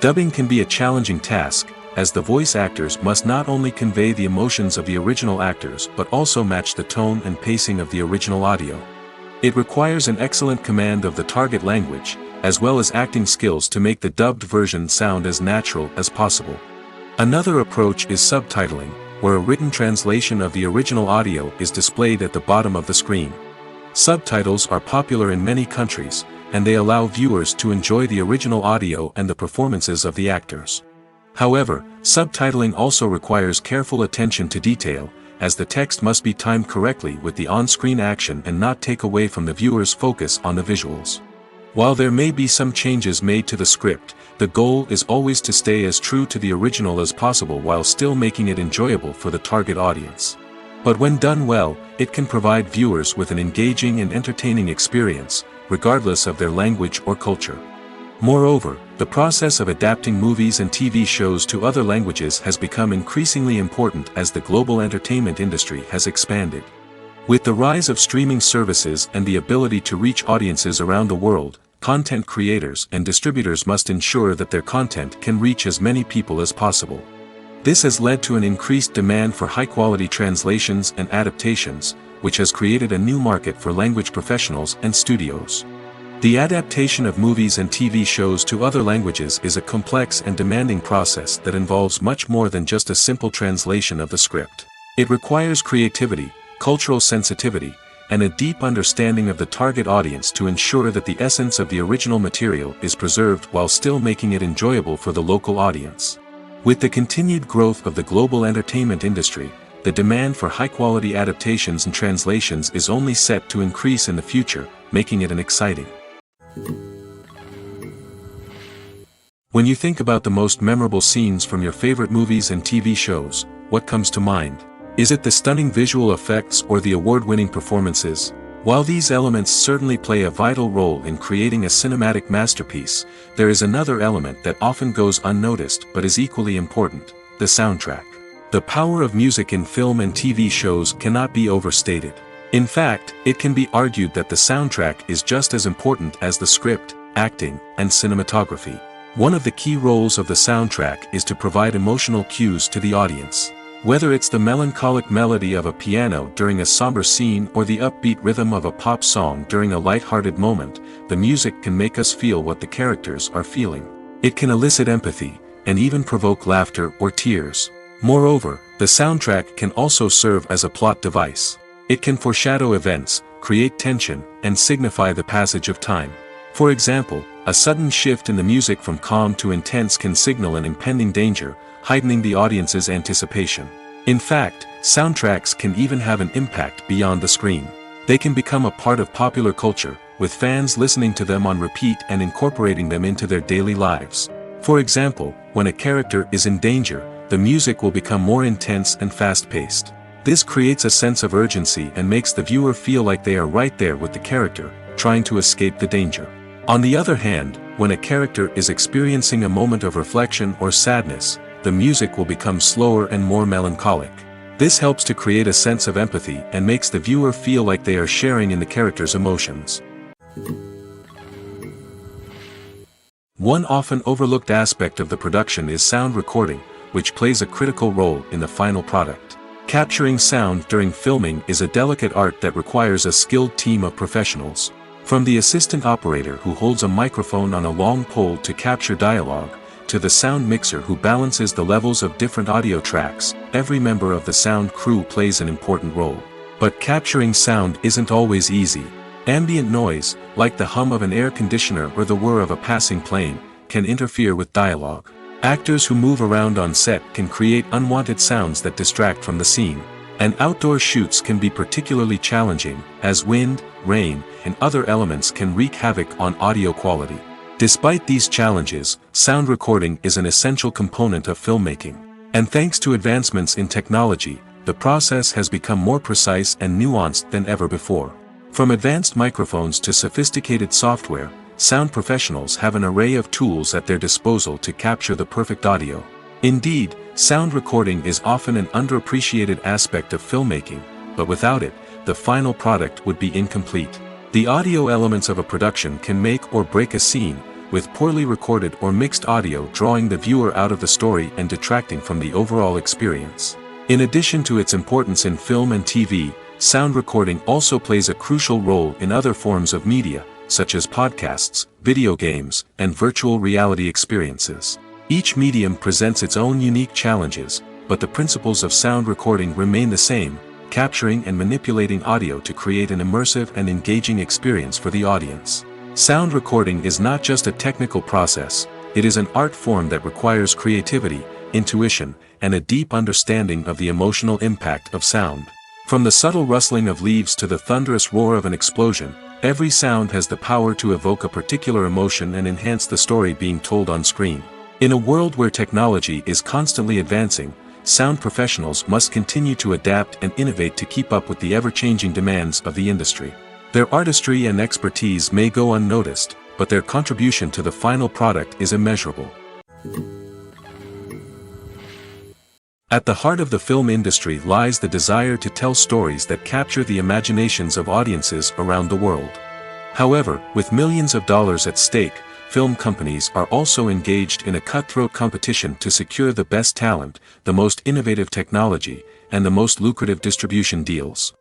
Dubbing can be a challenging task, as the voice actors must not only convey the emotions of the original actors but also match the tone and pacing of the original audio. It requires an excellent command of the target language, as well as acting skills to make the dubbed version sound as natural as possible. Another approach is subtitling, where a written translation of the original audio is displayed at the bottom of the screen. Subtitles are popular in many countries, and they allow viewers to enjoy the original audio and the performances of the actors. However, subtitling also requires careful attention to detail, as the text must be timed correctly with the on-screen action and not take away from the viewer's focus on the visuals. While there may be some changes made to the script, the goal is always to stay as true to the original as possible while still making it enjoyable for the target audience. But when done well, it can provide viewers with an engaging and entertaining experience, regardless of their language or culture. Moreover, the process of adapting movies and TV shows to other languages has become increasingly important as the global entertainment industry has expanded. With the rise of streaming services and the ability to reach audiences around the world, content creators and distributors must ensure that their content can reach as many people as possible. This has led to an increased demand for high-quality translations and adaptations, which has created a new market for language professionals and studios. The adaptation of movies and TV shows to other languages is a complex and demanding process that involves much more than just a simple translation of the script. It requires creativity, cultural sensitivity, and a deep understanding of the target audience to ensure that the essence of the original material is preserved while still making it enjoyable for the local audience. With the continued growth of the global entertainment industry, the demand for high-quality adaptations and translations is only set to increase in the future, making it exciting. When you think about the most memorable scenes from your favorite movies and TV shows, what comes to mind? Is it the stunning visual effects or the award-winning performances? While these elements certainly play a vital role in creating a cinematic masterpiece, there is another element that often goes unnoticed but is equally important: the soundtrack. The power of music in film and TV shows cannot be overstated. In fact, it can be argued that the soundtrack is just as important as the script, acting, and cinematography. One of the key roles of the soundtrack is to provide emotional cues to the audience. Whether it's the melancholic melody of a piano during a somber scene or the upbeat rhythm of a pop song during a light-hearted moment, the music can make us feel what the characters are feeling. It can elicit empathy, and even provoke laughter or tears. Moreover, the soundtrack can also serve as a plot device. It can foreshadow events, create tension, and signify the passage of time. For example, a sudden shift in the music from calm to intense can signal an impending danger, heightening the audience's anticipation. In fact, soundtracks can even have an impact beyond the screen. They can become a part of popular culture, with fans listening to them on repeat and incorporating them into their daily lives. For example, when a character is in danger, the music will become more intense and fast-paced. This creates a sense of urgency and makes the viewer feel like they are right there with the character, trying to escape the danger. On the other hand, when a character is experiencing a moment of reflection or sadness, the music will become slower and more melancholic. This helps to create a sense of empathy and makes the viewer feel like they are sharing in the character's emotions. One often overlooked aspect of the production is sound recording, which plays a critical role in the final product. Capturing sound during filming is a delicate art that requires a skilled team of professionals. From the assistant operator who holds a microphone on a long pole to capture dialogue, to the sound mixer who balances the levels of different audio tracks, every member of the sound crew plays an important role. But capturing sound isn't always easy. Ambient noise, like the hum of an air conditioner or the whir of a passing plane, can interfere with dialogue. Actors who move around on set can create unwanted sounds that distract from the scene. And outdoor shoots can be particularly challenging, as wind, rain, and other elements can wreak havoc on audio quality. Despite these challenges, sound recording is an essential component of filmmaking. And thanks to advancements in technology, the process has become more precise and nuanced than ever before. From advanced microphones to sophisticated software, sound professionals have an array of tools at their disposal to capture the perfect audio. Indeed, sound recording is often an underappreciated aspect of filmmaking, but without it, the final product would be incomplete. The audio elements of a production can make or break a scene, with poorly recorded or mixed audio drawing the viewer out of the story and detracting from the overall experience. In addition to its importance in film and TV, sound recording also plays a crucial role in other forms of media, such as podcasts, video games, and virtual reality experiences. Each medium presents its own unique challenges, but the principles of sound recording remain the same, capturing and manipulating audio to create an immersive and engaging experience for the audience. Sound recording is not just a technical process, it is an art form that requires creativity, intuition, and a deep understanding of the emotional impact of sound. From the subtle rustling of leaves to the thunderous roar of an explosion, every sound has the power to evoke a particular emotion and enhance the story being told on screen. In a world where technology is constantly advancing, sound professionals must continue to adapt and innovate to keep up with the ever-changing demands of the industry. Their artistry and expertise may go unnoticed, but their contribution to the final product is immeasurable. At the heart of the film industry lies the desire to tell stories that capture the imaginations of audiences around the world. However, with millions of dollars at stake, film companies are also engaged in a cutthroat competition to secure the best talent, the most innovative technology, and the most lucrative distribution deals.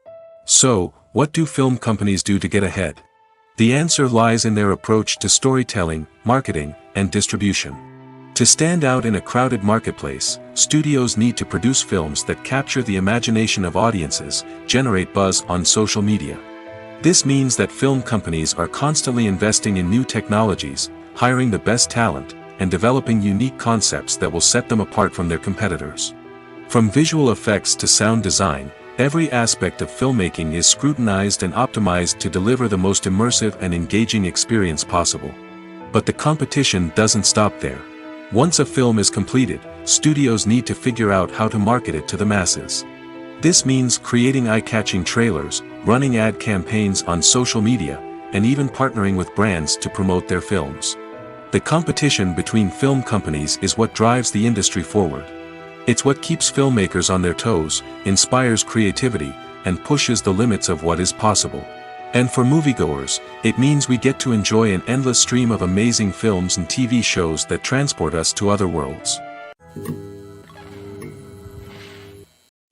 So, what do film companies do to get ahead? The answer lies in their approach to storytelling, marketing, and distribution. To stand out in a crowded marketplace, studios need to produce films that capture the imagination of audiences, generate buzz on social media. This means that film companies are constantly investing in new technologies, hiring the best talent, and developing unique concepts that will set them apart from their competitors. From visual effects to sound design, every aspect of filmmaking is scrutinized and optimized to deliver the most immersive and engaging experience possible. But the competition doesn't stop there. Once a film is completed, studios need to figure out how to market it to the masses. This means creating eye-catching trailers, running ad campaigns on social media, and even partnering with brands to promote their films. The competition between film companies is what drives the industry forward. It's what keeps filmmakers on their toes, inspires creativity, and pushes the limits of what is possible. And for moviegoers, it means we get to enjoy an endless stream of amazing films and TV shows that transport us to other worlds.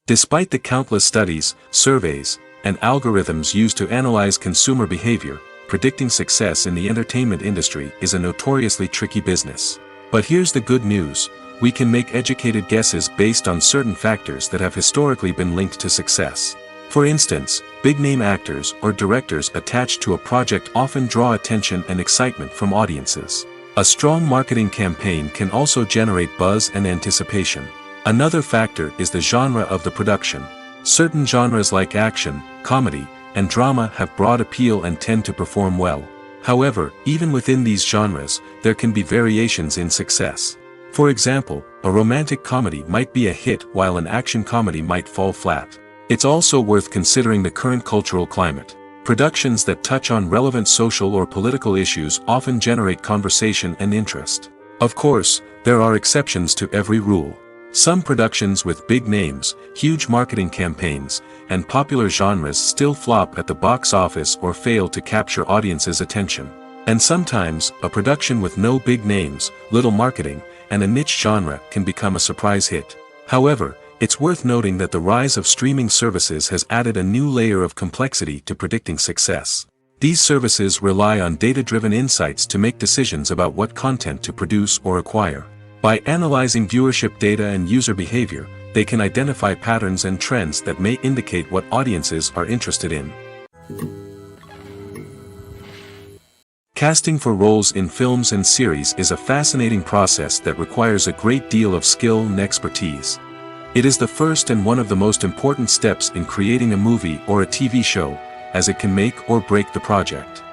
Despite the countless studies, surveys, and algorithms used to analyze consumer behavior, predicting success in the entertainment industry is a notoriously tricky business. But here's the good news: we can make educated guesses based on certain factors that have historically been linked to success. For instance, big-name actors or directors attached to a project often draw attention and excitement from audiences. A strong marketing campaign can also generate buzz and anticipation. Another factor is the genre of the production. Certain genres like action, comedy, and drama have broad appeal and tend to perform well. However, even within these genres, there can be variations in success. For example, a romantic comedy might be a hit while an action comedy might fall flat. It's also worth considering the current cultural climate. Productions that touch on relevant social or political issues often generate conversation and interest. Of course, there are exceptions to every rule. Some productions with big names, huge marketing campaigns, and popular genres still flop at the box office or fail to capture audiences' attention. And sometimes, a production with no big names, little marketing, and a niche genre can become a surprise hit. However, it's worth noting that the rise of streaming services has added a new layer of complexity to predicting success. These services rely on data-driven insights to make decisions about what content to produce or acquire. By analyzing viewership data and user behavior, they can identify patterns and trends that may indicate what audiences are interested in. Casting for roles in films and series is a fascinating process that requires a great deal of skill and expertise. It is the first and one of the most important steps in creating a movie or a TV show, as it can make or break the project.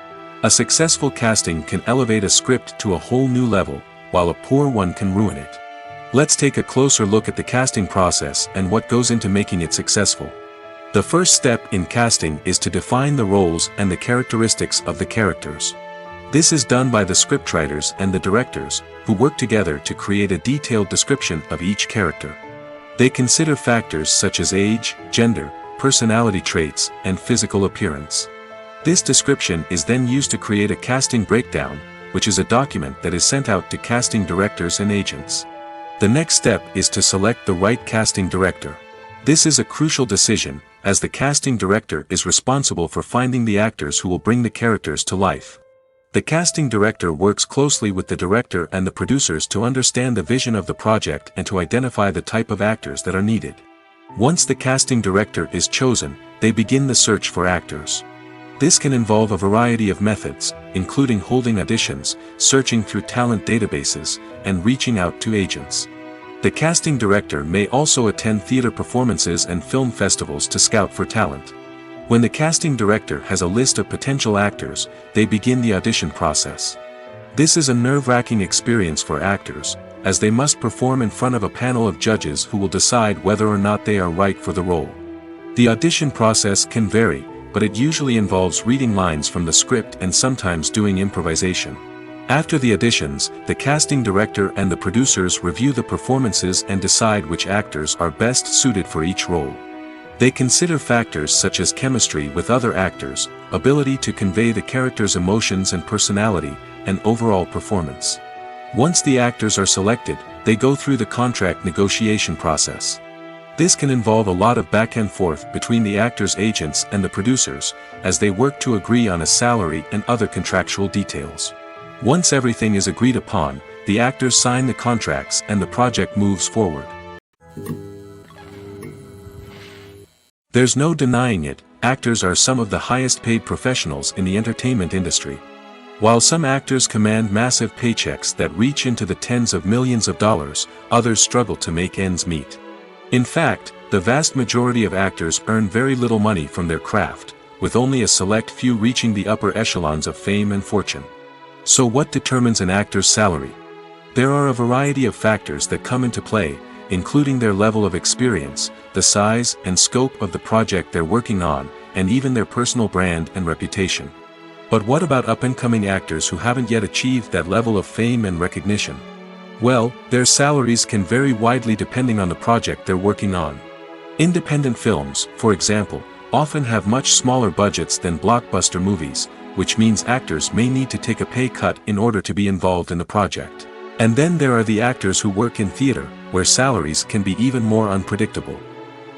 A successful casting can elevate a script to a whole new level, while a poor one can ruin it. Let's take a closer look at the casting process and what goes into making it successful. The first step in casting is to define the roles and the characteristics of the characters. This is done by the scriptwriters and the directors, who work together to create a detailed description of each character. They consider factors such as age, gender, personality traits, and physical appearance. This description is then used to create a casting breakdown, which is a document that is sent out to casting directors and agents. The next step is to select the right casting director. This is a crucial decision, as the casting director is responsible for finding the actors who will bring the characters to life. The casting director works closely with the director and the producers to understand the vision of the project and to identify the type of actors that are needed. Once the casting director is chosen, they begin the search for actors. This can involve a variety of methods, including holding auditions, searching through talent databases, and reaching out to agents. The casting director may also attend theater performances and film festivals to scout for talent. When the casting director has a list of potential actors, they begin the audition process. This is a nerve-wracking experience for actors, as they must perform in front of a panel of judges who will decide whether or not they are right for the role. The audition process can vary, but it usually involves reading lines from the script and sometimes doing improvisation. After the auditions, the casting director and the producers review the performances and decide which actors are best suited for each role. They consider factors such as chemistry with other actors, ability to convey the character's emotions and personality, and overall performance. Once the actors are selected, they go through the contract negotiation process. This can involve a lot of back and forth between the actors' agents and the producers, as they work to agree on a salary and other contractual details. Once everything is agreed upon, the actors sign the contracts and the project moves forward. There's no denying it, actors are some of the highest paid professionals in the entertainment industry. While some actors command massive paychecks that reach into the tens of millions of dollars, others struggle to make ends meet. In fact, the vast majority of actors earn very little money from their craft, with only a select few reaching the upper echelons of fame and fortune. So what determines an actor's salary? There are a variety of factors that come into play, including their level of experience, the size and scope of the project they're working on, and even their personal brand and reputation. But what about up-and-coming actors who haven't yet achieved that level of fame and recognition? Well, their salaries can vary widely depending on the project they're working on. Independent films, for example, often have much smaller budgets than blockbuster movies, which means actors may need to take a pay cut in order to be involved in the project. And then there are the actors who work in theater, where salaries can be even more unpredictable.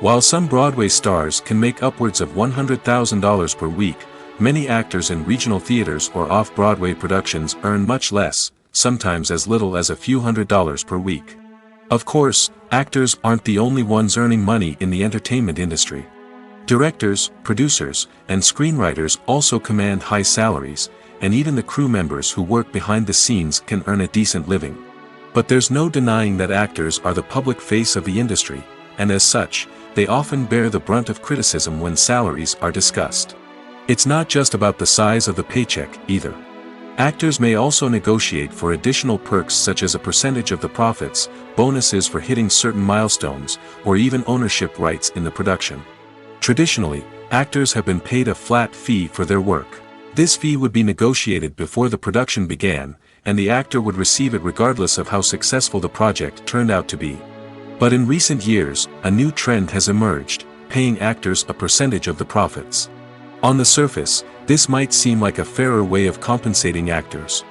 While some Broadway stars can make upwards of $100,000 per week, many actors in regional theaters or off-Broadway productions earn much less, sometimes as little as a few $100s per week. Of course, actors aren't the only ones earning money in the entertainment industry. Directors, producers, and screenwriters also command high salaries, and even the crew members who work behind the scenes can earn a decent living. But there's no denying that actors are the public face of the industry, and as such, they often bear the brunt of criticism when salaries are discussed. It's not just about the size of the paycheck, either. Actors may also negotiate for additional perks such as a percentage of the profits, bonuses for hitting certain milestones, or even ownership rights in the production. Traditionally, actors have been paid a flat fee for their work. This fee would be negotiated before the production began, and the actor would receive it regardless of how successful the project turned out to be. But in recent years, a new trend has emerged, paying actors a percentage of the profits. On the surface, this might seem like a fairer way of compensating actors.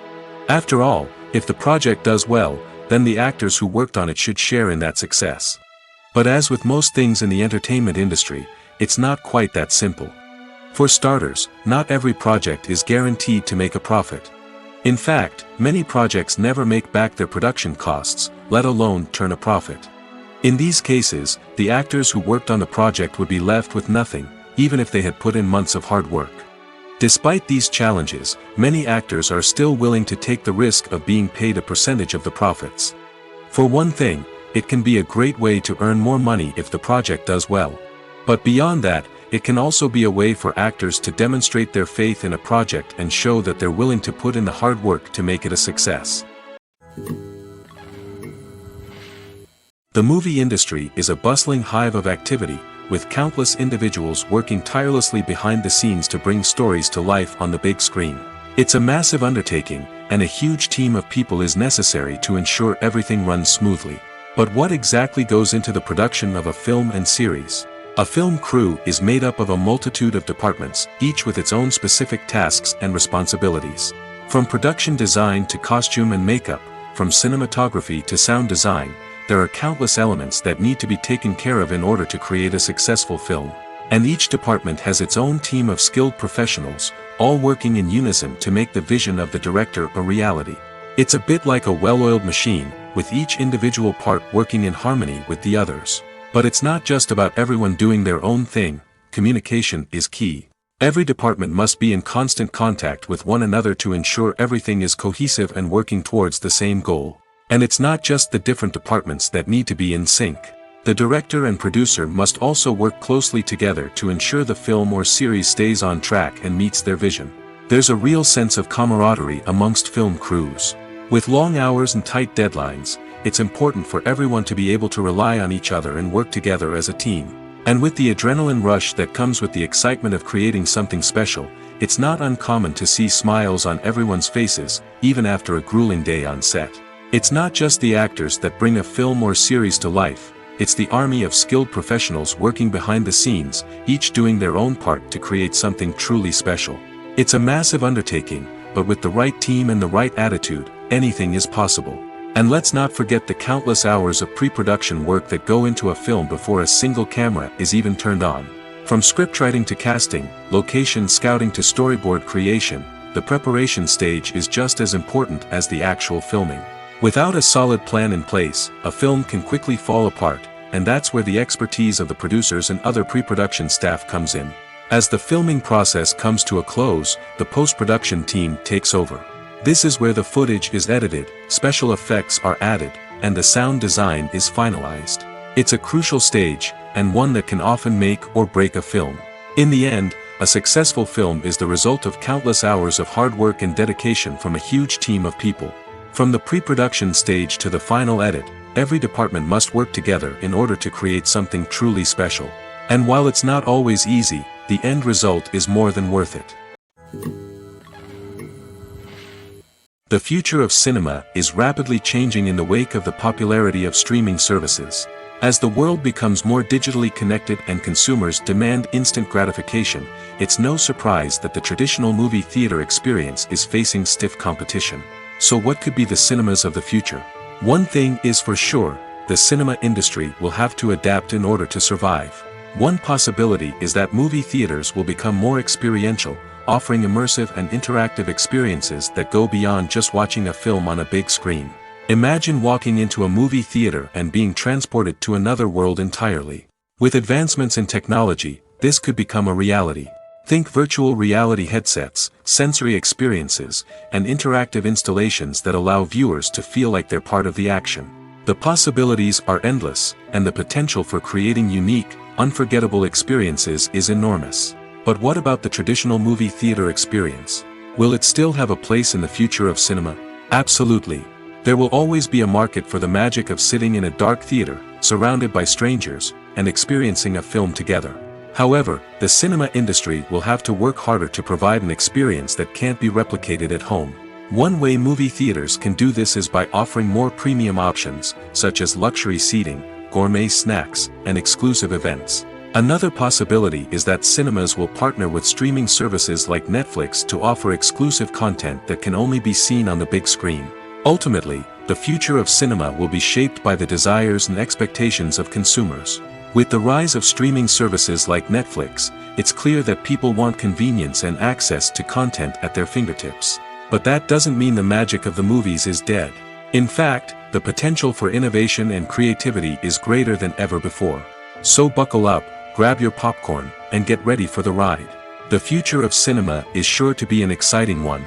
After all, if the project does well, then the actors who worked on it should share in that success. But as with most things in the entertainment industry, it's not quite that simple. For starters, not every project is guaranteed to make a profit. In fact, many projects never make back their production costs, let alone turn a profit. In these cases, the actors who worked on the project would be left with nothing, even if they had put in months of hard work. Despite these challenges, many actors are still willing to take the risk of being paid a percentage of the profits. For one thing, it can be a great way to earn more money if the project does well. But beyond that, it can also be a way for actors to demonstrate their faith in a project and show that they're willing to put in the hard work to make it a success. The movie industry is a bustling hive of activity, with countless individuals working tirelessly behind the scenes to bring stories to life on the big screen. It's a massive undertaking, and a huge team of people is necessary to ensure everything runs smoothly. But what exactly goes into the production of a film and series? A film crew is made up of a multitude of departments, each with its own specific tasks and responsibilities. From production design to costume and makeup, from cinematography to sound design, there are countless elements that need to be taken care of in order to create a successful film. And each department has its own team of skilled professionals, all working in unison to make the vision of the director a reality. It's a bit like a well-oiled machine, with each individual part working in harmony with the others. But it's not just about everyone doing their own thing, communication is key. Every department must be in constant contact with one another to ensure everything is cohesive and working towards the same goal. And it's not just the different departments that need to be in sync. The director and producer must also work closely together to ensure the film or series stays on track and meets their vision. There's a real sense of camaraderie amongst film crews. With long hours and tight deadlines, it's important for everyone to be able to rely on each other and work together as a team. And with the adrenaline rush that comes with the excitement of creating something special, it's not uncommon to see smiles on everyone's faces, even after a grueling day on set. It's not just the actors that bring a film or series to life, it's the army of skilled professionals working behind the scenes, each doing their own part to create something truly special. It's a massive undertaking, but with the right team and the right attitude, anything is possible. And let's not forget the countless hours of pre-production work that go into a film before a single camera is even turned on. From scriptwriting to casting, location scouting to storyboard creation, the preparation stage is just as important as the actual filming. Without a solid plan in place, a film can quickly fall apart, and that's where the expertise of the producers and other pre-production staff comes in. As the filming process comes to a close, the post-production team takes over. This is where the footage is edited, special effects are added, and the sound design is finalized. It's a crucial stage, and one that can often make or break a film. In the end, a successful film is the result of countless hours of hard work and dedication from a huge team of people. From the pre-production stage to the final edit, every department must work together in order to create something truly special. And while it's not always easy, the end result is more than worth it. The future of cinema is rapidly changing in the wake of the popularity of streaming services. As the world becomes more digitally connected and consumers demand instant gratification, it's no surprise that the traditional movie theater experience is facing stiff competition. So what could be the cinemas of the future? One thing is for sure, the cinema industry will have to adapt in order to survive. One possibility is that movie theaters will become more experiential, offering immersive and interactive experiences that go beyond just watching a film on a big screen. Imagine walking into a movie theater and being transported to another world entirely. With advancements in technology, this could become a reality. Think virtual reality headsets, sensory experiences, and interactive installations that allow viewers to feel like they're part of the action. The possibilities are endless, and the potential for creating unique, unforgettable experiences is enormous. But what about the traditional movie theater experience? Will it still have a place in the future of cinema? Absolutely. There will always be a market for the magic of sitting in a dark theater, surrounded by strangers, and experiencing a film together. However, the cinema industry will have to work harder to provide an experience that can't be replicated at home. One way movie theaters can do this is by offering more premium options, such as luxury seating, gourmet snacks, and exclusive events. Another possibility is that cinemas will partner with streaming services like Netflix to offer exclusive content that can only be seen on the big screen. Ultimately, the future of cinema will be shaped by the desires and expectations of consumers. With the rise of streaming services like Netflix, it's clear that people want convenience and access to content at their fingertips. But that doesn't mean the magic of the movies is dead. In fact, the potential for innovation and creativity is greater than ever before. So buckle up, grab your popcorn, and get ready for the ride. The future of cinema is sure to be an exciting one.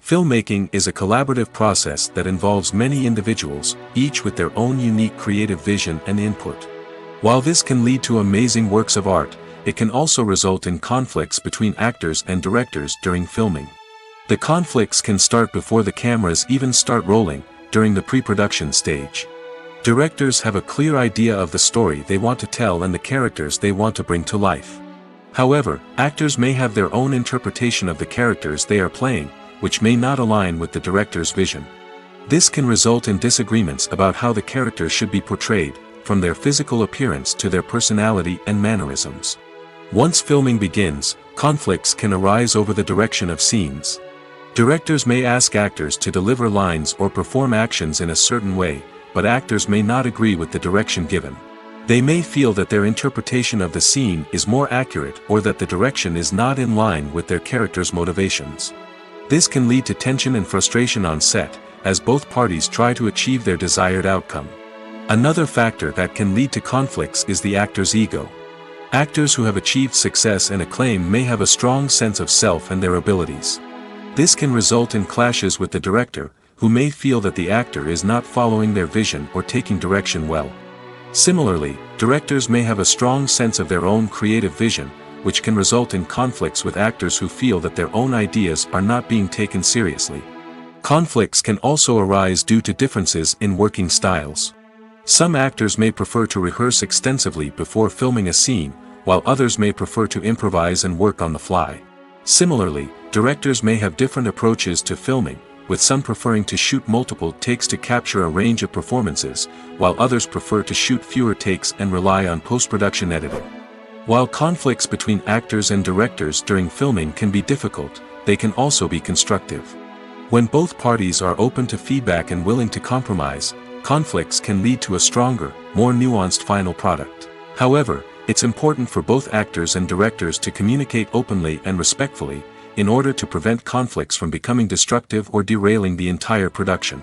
Filmmaking is a collaborative process that involves many individuals, each with their own unique creative vision and input. While this can lead to amazing works of art, it can also result in conflicts between actors and directors during filming. The conflicts can start before the cameras even start rolling, during the pre-production stage. Directors have a clear idea of the story they want to tell and the characters they want to bring to life. However, actors may have their own interpretation of the characters they are playing, which may not align with the director's vision. This can result in disagreements about how the characters should be portrayed, from their physical appearance to their personality and mannerisms. Once filming begins, conflicts can arise over the direction of scenes. Directors may ask actors to deliver lines or perform actions in a certain way, but actors may not agree with the direction given. They may feel that their interpretation of the scene is more accurate or that the direction is not in line with their character's motivations. This can lead to tension and frustration on set, as both parties try to achieve their desired outcome. Another factor that can lead to conflicts is the actor's ego. Actors who have achieved success and acclaim may have a strong sense of self and their abilities. This can result in clashes with the director, who may feel that the actor is not following their vision or taking direction well. Similarly, directors may have a strong sense of their own creative vision, which can result in conflicts with actors who feel that their own ideas are not being taken seriously. Conflicts can also arise due to differences in working styles. Some actors may prefer to rehearse extensively before filming a scene, while others may prefer to improvise and work on the fly. Similarly, directors may have different approaches to filming, with some preferring to shoot multiple takes to capture a range of performances, while others prefer to shoot fewer takes and rely on post-production editing. While conflicts between actors and directors during filming can be difficult, they can also be constructive. When both parties are open to feedback and willing to compromise, conflicts can lead to a stronger, more nuanced final product. However, it's important for both actors and directors to communicate openly and respectfully, in order to prevent conflicts from becoming destructive or derailing the entire production.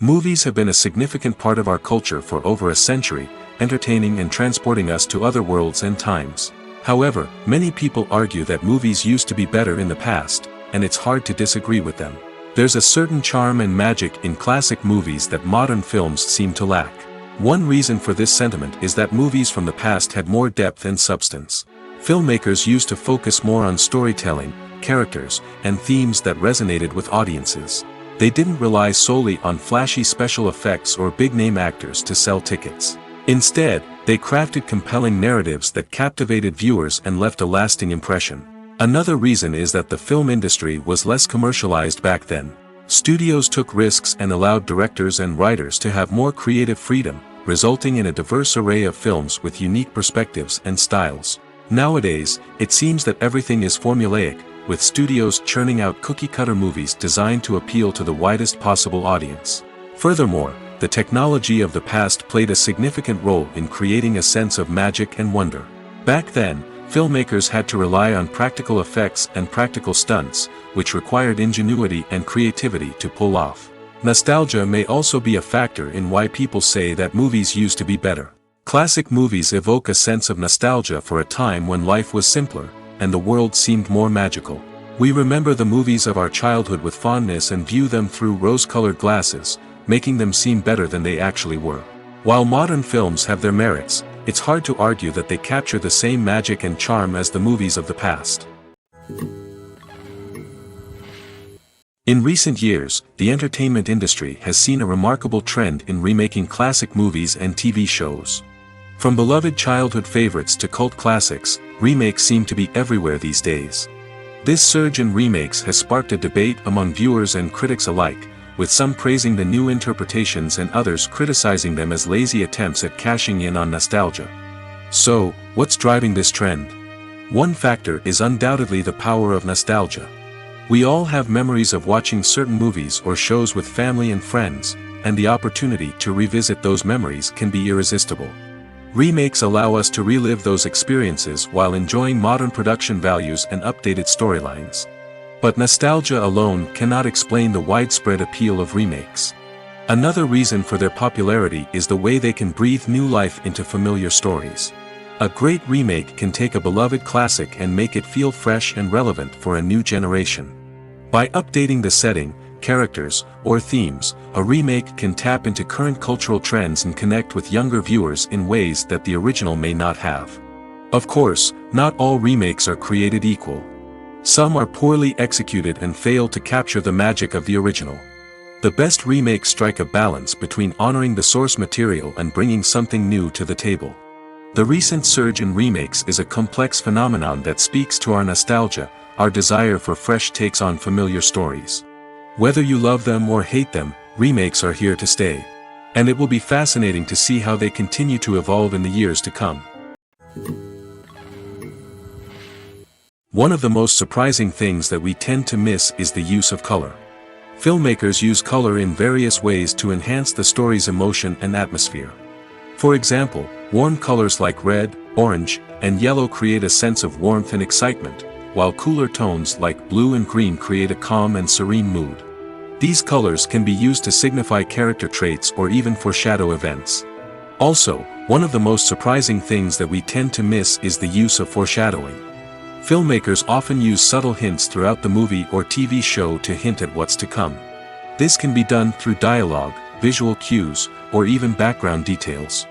Movies have been a significant part of our culture for over a century, entertaining and transporting us to other worlds and times. However, many people argue that movies used to be better in the past, and it's hard to disagree with them. There's a certain charm and magic in classic movies that modern films seem to lack. One reason for this sentiment is that movies from the past had more depth and substance. Filmmakers used to focus more on storytelling, characters, and themes that resonated with audiences. They didn't rely solely on flashy special effects or big-name actors to sell tickets. Instead, they crafted compelling narratives that captivated viewers and left a lasting impression. Another reason is that the film industry was less commercialized back then. Studios took risks and allowed directors and writers to have more creative freedom, resulting in a diverse array of films with unique perspectives and styles. Nowadays, it seems that everything is formulaic, with studios churning out cookie-cutter movies designed to appeal to the widest possible audience. Furthermore, the technology of the past played a significant role in creating a sense of magic and wonder. Back then, filmmakers had to rely on practical effects and practical stunts, which required ingenuity and creativity to pull off. Nostalgia may also be a factor in why people say that movies used to be better. Classic movies evoke a sense of nostalgia for a time when life was simpler, and the world seemed more magical. We remember the movies of our childhood with fondness and view them through rose-colored glasses, making them seem better than they actually were. While modern films have their merits, it's hard to argue that they capture the same magic and charm as the movies of the past. In recent years, the entertainment industry has seen a remarkable trend in remaking classic movies and TV shows. From beloved childhood favorites to cult classics, remakes seem to be everywhere these days. This surge in remakes has sparked a debate among viewers and critics alike, with some praising the new interpretations and others criticizing them as lazy attempts at cashing in on nostalgia. So, what's driving this trend? One factor is undoubtedly the power of nostalgia. We all have memories of watching certain movies or shows with family and friends, and the opportunity to revisit those memories can be irresistible. Remakes allow us to relive those experiences while enjoying modern production values and updated storylines. But nostalgia alone cannot explain the widespread appeal of remakes. Another reason for their popularity is the way they can breathe new life into familiar stories. A great remake can take a beloved classic and make it feel fresh and relevant for a new generation. By updating the setting, characters, or themes, a remake can tap into current cultural trends and connect with younger viewers in ways that the original may not have. Of course, not all remakes are created equal. Some are poorly executed and fail to capture the magic of the original. The best remakes strike a balance between honoring the source material and bringing something new to the table. The recent surge in remakes is a complex phenomenon that speaks to our nostalgia, our desire for fresh takes on familiar stories. Whether you love them or hate them, remakes are here to stay. And it will be fascinating to see how they continue to evolve in the years to come. One of the most surprising things that we tend to miss is the use of color. Filmmakers use color in various ways to enhance the story's emotion and atmosphere. For example, warm colors like red, orange, and yellow create a sense of warmth and excitement, while cooler tones like blue and green create a calm and serene mood. These colors can be used to signify character traits or even foreshadow events. Also, one of the most surprising things that we tend to miss is the use of foreshadowing. Filmmakers often use subtle hints throughout the movie or TV show to hint at what's to come. This can be done through dialogue, visual cues, or even background details.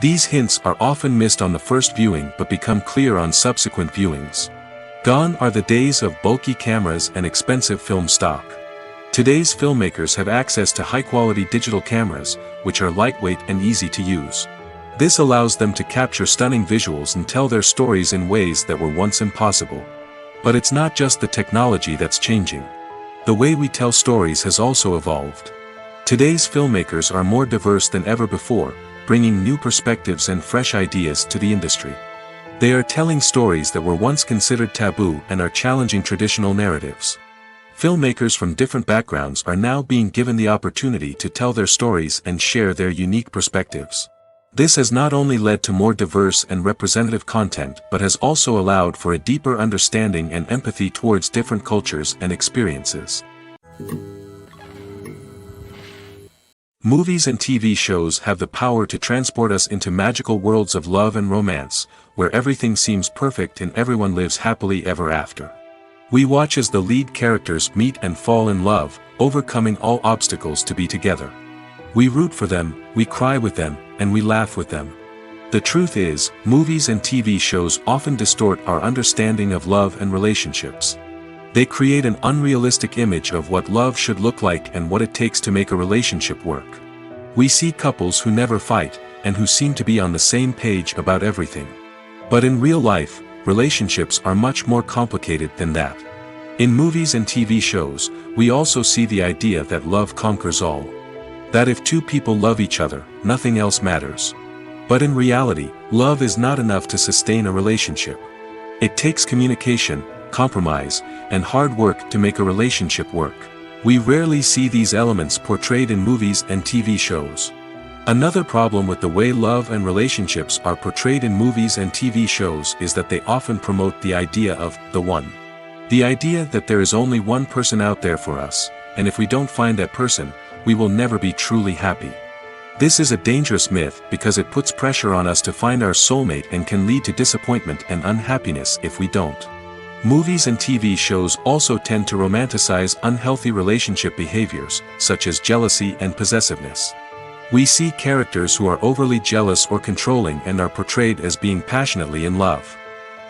These hints are often missed on the first viewing but become clear on subsequent viewings. Gone are the days of bulky cameras and expensive film stock. Today's filmmakers have access to high-quality digital cameras, which are lightweight and easy to use. This allows them to capture stunning visuals and tell their stories in ways that were once impossible. But it's not just the technology that's changing. The way we tell stories has also evolved. Today's filmmakers are more diverse than ever before, bringing new perspectives and fresh ideas to the industry. They are telling stories that were once considered taboo and are challenging traditional narratives. Filmmakers from different backgrounds are now being given the opportunity to tell their stories and share their unique perspectives. This has not only led to more diverse and representative content but has also allowed for a deeper understanding and empathy towards different cultures and experiences. Movies and TV shows have the power to transport us into magical worlds of love and romance, where everything seems perfect and everyone lives happily ever after. We watch as the lead characters meet and fall in love, overcoming all obstacles to be together. We root for them, we cry with them, and we laugh with them. The truth is, movies and TV shows often distort our understanding of love and relationships. They create an unrealistic image of what love should look like and what it takes to make a relationship work. We see couples who never fight, and who seem to be on the same page about everything. But in real life, relationships are much more complicated than that. In movies and TV shows, we also see the idea that love conquers all. That if two people love each other, nothing else matters. But in reality, love is not enough to sustain a relationship. It takes communication, compromise, and hard work to make a relationship work. We rarely see these elements portrayed in movies and TV shows. Another problem with the way love and relationships are portrayed in movies and TV shows is that they often promote the idea of the one. The idea that there is only one person out there for us, and if we don't find that person, we will never be truly happy. This is a dangerous myth because it puts pressure on us to find our soulmate and can lead to disappointment and unhappiness if we don't. Movies and TV shows also tend to romanticize unhealthy relationship behaviors, such as jealousy and possessiveness. We see characters who are overly jealous or controlling and are portrayed as being passionately in love.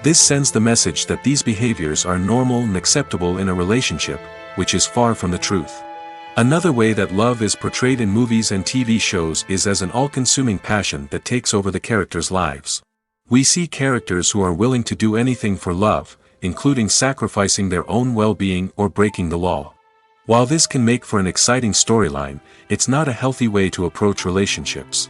This sends the message that these behaviors are normal and acceptable in a relationship, which is far from the truth. Another way that love is portrayed in movies and TV shows is as an all-consuming passion that takes over the characters' lives. We see characters who are willing to do anything for love, including sacrificing their own well-being or breaking the law. While this can make for an exciting storyline, it's not a healthy way to approach relationships.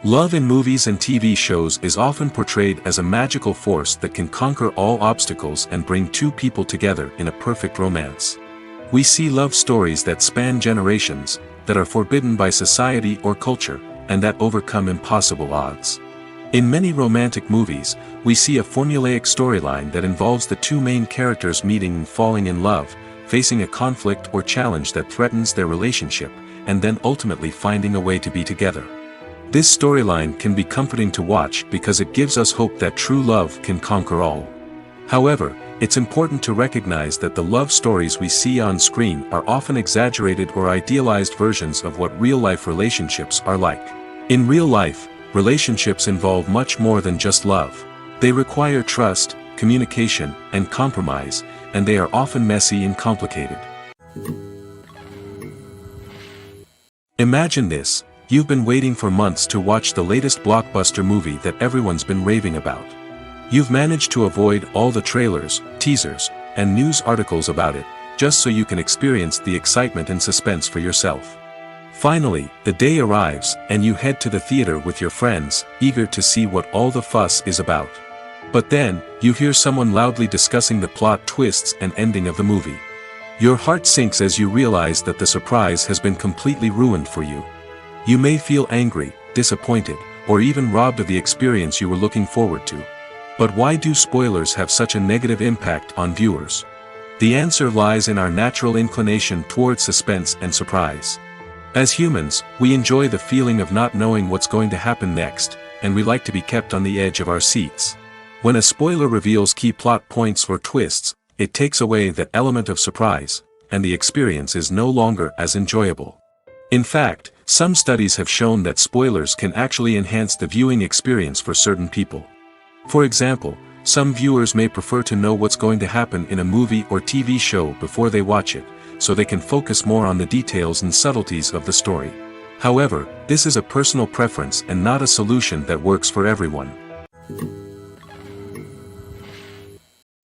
Love in movies and TV shows is often portrayed as a magical force that can conquer all obstacles and bring two people together in a perfect romance. We see love stories that span generations, that are forbidden by society or culture, and that overcome impossible odds. In many romantic movies, we see a formulaic storyline that involves the two main characters meeting and falling in love, facing a conflict or challenge that threatens their relationship, and then ultimately finding a way to be together. This storyline can be comforting to watch because it gives us hope that true love can conquer all. However, it's important to recognize that the love stories we see on screen are often exaggerated or idealized versions of what real-life relationships are like. In real life, relationships involve much more than just love. They require trust, communication, and compromise, and they are often messy and complicated. Imagine this. You've been waiting for months to watch the latest blockbuster movie that everyone's been raving about. You've managed to avoid all the trailers, teasers, and news articles about it, just so you can experience the excitement and suspense for yourself. Finally, the day arrives, and you head to the theater with your friends, eager to see what all the fuss is about. But then, you hear someone loudly discussing the plot twists and ending of the movie. Your heart sinks as you realize that the surprise has been completely ruined for you. You may feel angry, disappointed, or even robbed of the experience you were looking forward to. But why do spoilers have such a negative impact on viewers? The answer lies in our natural inclination toward suspense and surprise. As humans, we enjoy the feeling of not knowing what's going to happen next, and we like to be kept on the edge of our seats. When a spoiler reveals key plot points or twists, it takes away that element of surprise, and the experience is no longer as enjoyable. In fact, some studies have shown that spoilers can actually enhance the viewing experience for certain people. For example, some viewers may prefer to know what's going to happen in a movie or TV show before they watch it, so they can focus more on the details and subtleties of the story. However, this is a personal preference and not a solution that works for everyone.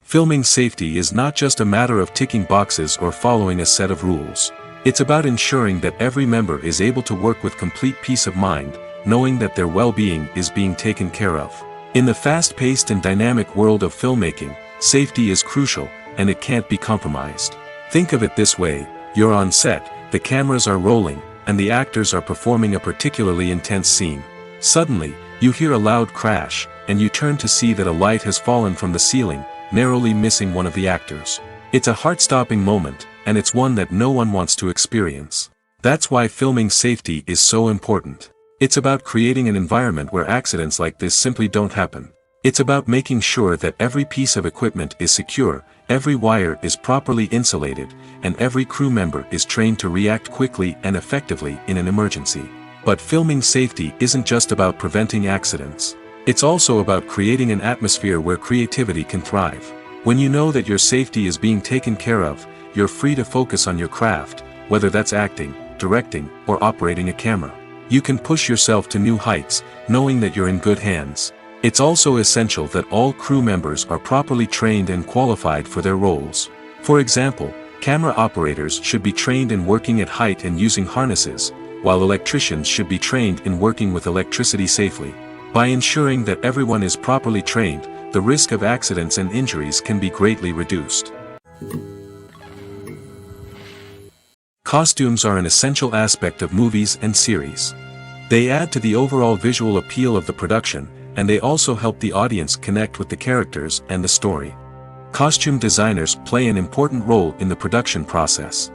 Filming safety is not just a matter of ticking boxes or following a set of rules. It's about ensuring that every member is able to work with complete peace of mind, knowing that their well-being is being taken care of. In the fast-paced and dynamic world of filmmaking, safety is crucial, and it can't be compromised. Think of it this way: you're on set, the cameras are rolling, and the actors are performing a particularly intense scene. Suddenly, you hear a loud crash, and you turn to see that a light has fallen from the ceiling, narrowly missing one of the actors. It's a heart-stopping moment, and it's one that no one wants to experience. That's why filming safety is so important. It's about creating an environment where accidents like this simply don't happen. It's about making sure that every piece of equipment is secure, every wire is properly insulated, and every crew member is trained to react quickly and effectively in an emergency. But filming safety isn't just about preventing accidents. It's also about creating an atmosphere where creativity can thrive. When you know that your safety is being taken care of, you're free to focus on your craft, whether that's acting, directing, or operating a camera. You can push yourself to new heights, knowing that you're in good hands. It's also essential that all crew members are properly trained and qualified for their roles. For example, camera operators should be trained in working at height and using harnesses, while electricians should be trained in working with electricity safely. By ensuring that everyone is properly trained, the risk of accidents and injuries can be greatly reduced. Costumes are an essential aspect of movies and series. They add to the overall visual appeal of the production, and they also help the audience connect with the characters and the story. Costume designers play an important role in the production process.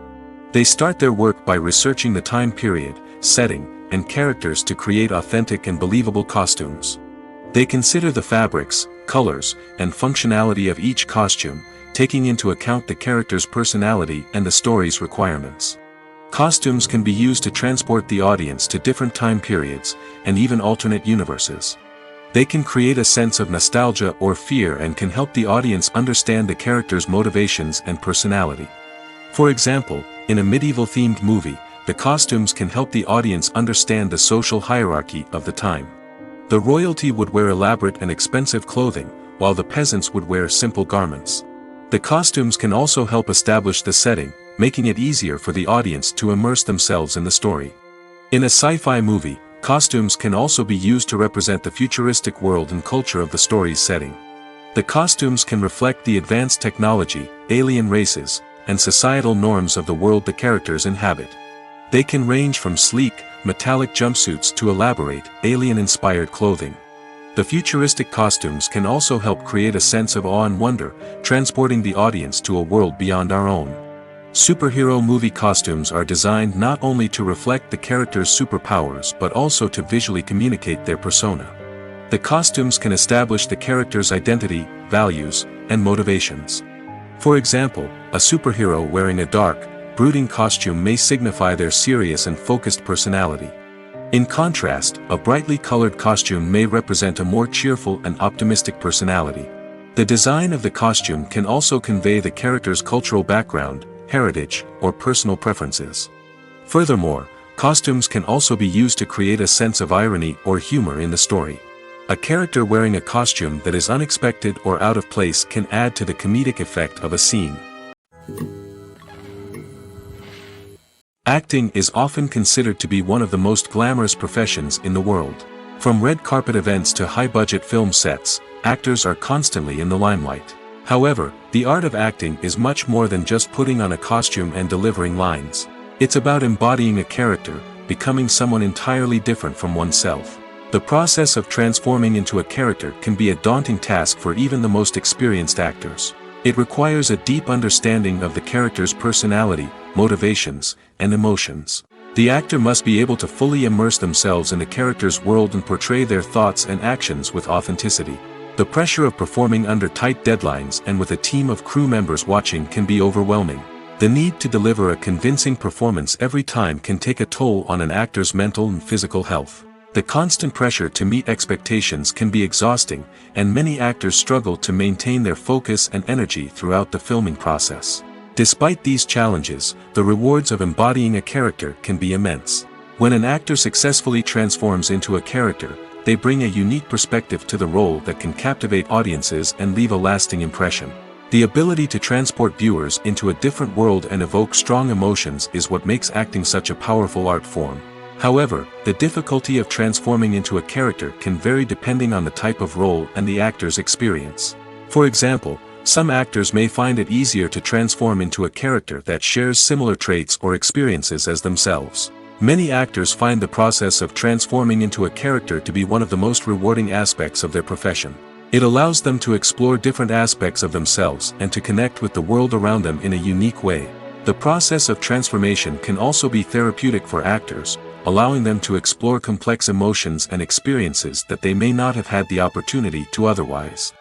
They start their work by researching the time period, setting, and characters to create authentic and believable costumes. They consider the fabrics, colors, and functionality of each costume, taking into account the character's personality and the story's requirements. Costumes can be used to transport the audience to different time periods, and even alternate universes. They can create a sense of nostalgia or fear and can help the audience understand the character's motivations and personality. For example, in a medieval-themed movie, the costumes can help the audience understand the social hierarchy of the time. The royalty would wear elaborate and expensive clothing, while the peasants would wear simple garments. The costumes can also help establish the setting, making it easier for the audience to immerse themselves in the story. In a sci-fi movie, Costumes can also be used to represent the futuristic world and culture of the story's setting. The costumes can reflect the advanced technology, alien races, and societal norms of the world the characters inhabit. They can range from sleek, metallic jumpsuits to elaborate, alien-inspired clothing. The futuristic costumes can also help create a sense of awe and wonder, transporting the audience to a world beyond our own. Superhero movie costumes are designed not only to reflect the character's superpowers but also to visually communicate their persona. The costumes can establish the character's identity, values, and motivations. For example, a superhero wearing a dark, brooding costume may signify their serious and focused personality. In contrast, a brightly colored costume may represent a more cheerful and optimistic personality. The design of the costume can also convey the character's cultural background, heritage, or personal preferences. Furthermore, costumes can also be used to create a sense of irony or humor in the story. A character wearing a costume that is unexpected or out of place can add to the comedic effect of a scene. Acting is often considered to be one of the most glamorous professions in the world. From red carpet events to high-budget film sets, actors are constantly in the limelight. However, the art of acting is much more than just putting on a costume and delivering lines. It's about embodying a character, becoming someone entirely different from oneself. The process of transforming into a character can be a daunting task for even the most experienced actors. It requires a deep understanding of the character's personality, motivations, and emotions. The actor must be able to fully immerse themselves in the character's world and portray their thoughts and actions with authenticity. The pressure of performing under tight deadlines and with a team of crew members watching can be overwhelming. The need to deliver a convincing performance every time can take a toll on an actor's mental and physical health. The constant pressure to meet expectations can be exhausting, and many actors struggle to maintain their focus and energy throughout the filming process. Despite these challenges, the rewards of embodying a character can be immense. When an actor successfully transforms into a character, they bring a unique perspective to the role that can captivate audiences and leave a lasting impression. The ability to transport viewers into a different world and evoke strong emotions is what makes acting such a powerful art form. However, the difficulty of transforming into a character can vary depending on the type of role and the actor's experience. For example, some actors may find it easier to transform into a character that shares similar traits or experiences as themselves. Many actors find the process of transforming into a character to be one of the most rewarding aspects of their profession. It allows them to explore different aspects of themselves and to connect with the world around them in a unique way. The process of transformation can also be therapeutic for actors, allowing them to explore complex emotions and experiences that they may not have had the opportunity to otherwise.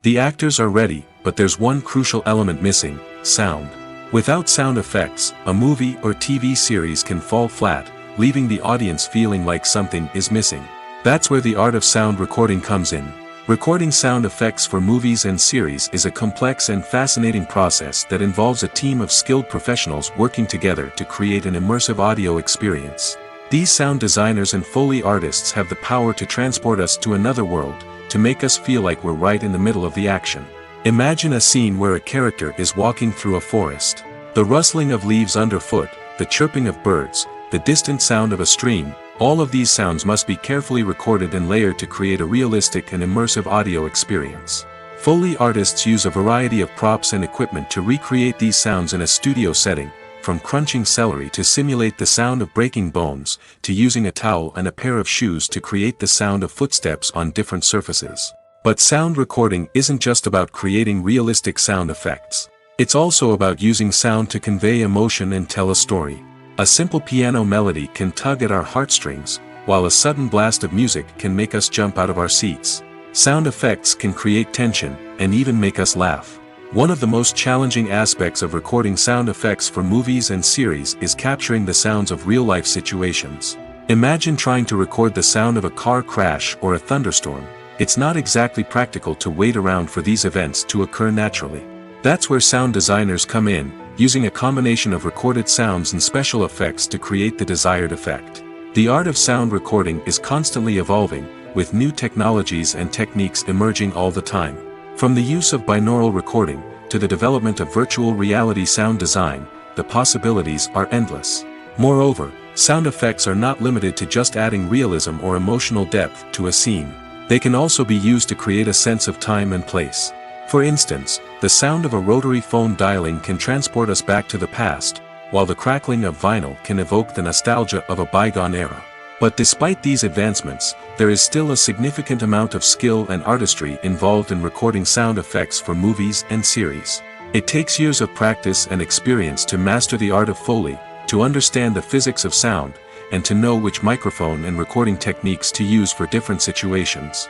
The actors are ready, but there's one crucial element missing: sound. Without sound effects, a movie or TV series can fall flat, leaving the audience feeling like something is missing. That's where the art of sound recording comes in. Recording sound effects for movies and series is a complex and fascinating process that involves a team of skilled professionals working together to create an immersive audio experience. These sound designers and Foley artists have the power to transport us to another world, to make us feel like we're right in the middle of the action. Imagine a scene where a character is walking through a forest. The rustling of leaves underfoot, the chirping of birds, the distant sound of a stream, all of these sounds must be carefully recorded and layered to create a realistic and immersive audio experience. Foley artists use a variety of props and equipment to recreate these sounds in a studio setting, from crunching celery to simulate the sound of breaking bones, to using a towel and a pair of shoes to create the sound of footsteps on different surfaces. But sound recording isn't just about creating realistic sound effects. It's also about using sound to convey emotion and tell a story. A simple piano melody can tug at our heartstrings, while a sudden blast of music can make us jump out of our seats. Sound effects can create tension, and even make us laugh. One of the most challenging aspects of recording sound effects for movies and series is capturing the sounds of real-life situations. Imagine trying to record the sound of a car crash or a thunderstorm. It's not exactly practical to wait around for these events to occur naturally. That's where sound designers come in, using a combination of recorded sounds and special effects to create the desired effect. The art of sound recording is constantly evolving, with new technologies and techniques emerging all the time. From the use of binaural recording, to the development of virtual reality sound design, the possibilities are endless. Moreover, sound effects are not limited to just adding realism or emotional depth to a scene. They can also be used to create a sense of time and place. For instance, the sound of a rotary phone dialing can transport us back to the past, while the crackling of vinyl can evoke the nostalgia of a bygone era. But despite these advancements, there is still a significant amount of skill and artistry involved in recording sound effects for movies and series. It takes years of practice and experience to master the art of Foley, to understand the physics of sound, and to know which microphone and recording techniques to use for different situations.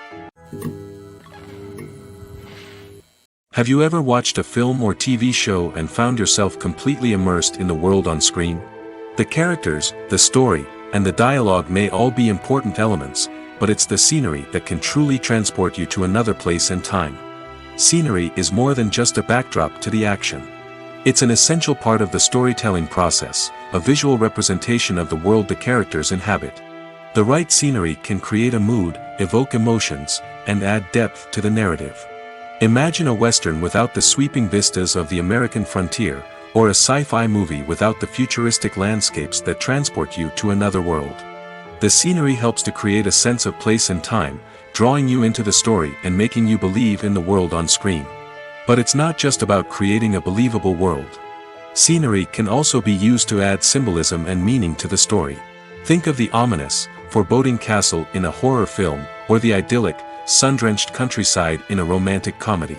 Have you ever watched a film or TV show and found yourself completely immersed in the world on screen? The characters, the story, and the dialogue may all be important elements, but it's the scenery that can truly transport you to another place and time. Scenery is more than just a backdrop to the action. It's an essential part of the storytelling process, a visual representation of the world the characters inhabit. The right scenery can create a mood, evoke emotions, and add depth to the narrative. Imagine a Western without the sweeping vistas of the American frontier, or a sci-fi movie without the futuristic landscapes that transport you to another world. The scenery helps to create a sense of place and time, drawing you into the story and making you believe in the world on screen. But it's not just about creating a believable world. Scenery can also be used to add symbolism and meaning to the story. Think of the ominous, foreboding castle in a horror film, or the idyllic, sun-drenched countryside in a romantic comedy.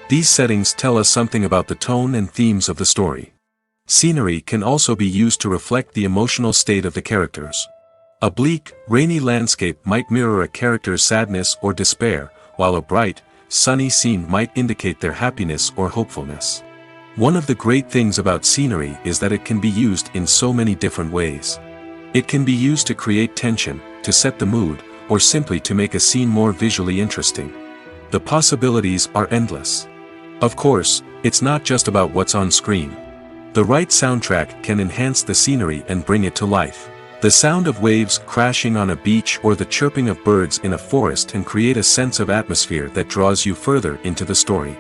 These settings tell us something about the tone and themes of the story. Scenery can also be used to reflect the emotional state of the characters. A bleak, rainy landscape might mirror a character's sadness or despair, while a bright, sunny scene might indicate their happiness or hopefulness. One of the great things about scenery is that it can be used in so many different ways. It can be used to create tension, to set the mood, or simply to make a scene more visually interesting. The possibilities are endless. Of course, it's not just about what's on screen. The right soundtrack can enhance the scenery and bring it to life. The sound of waves crashing on a beach or the chirping of birds in a forest can create a sense of atmosphere that draws you further into the story.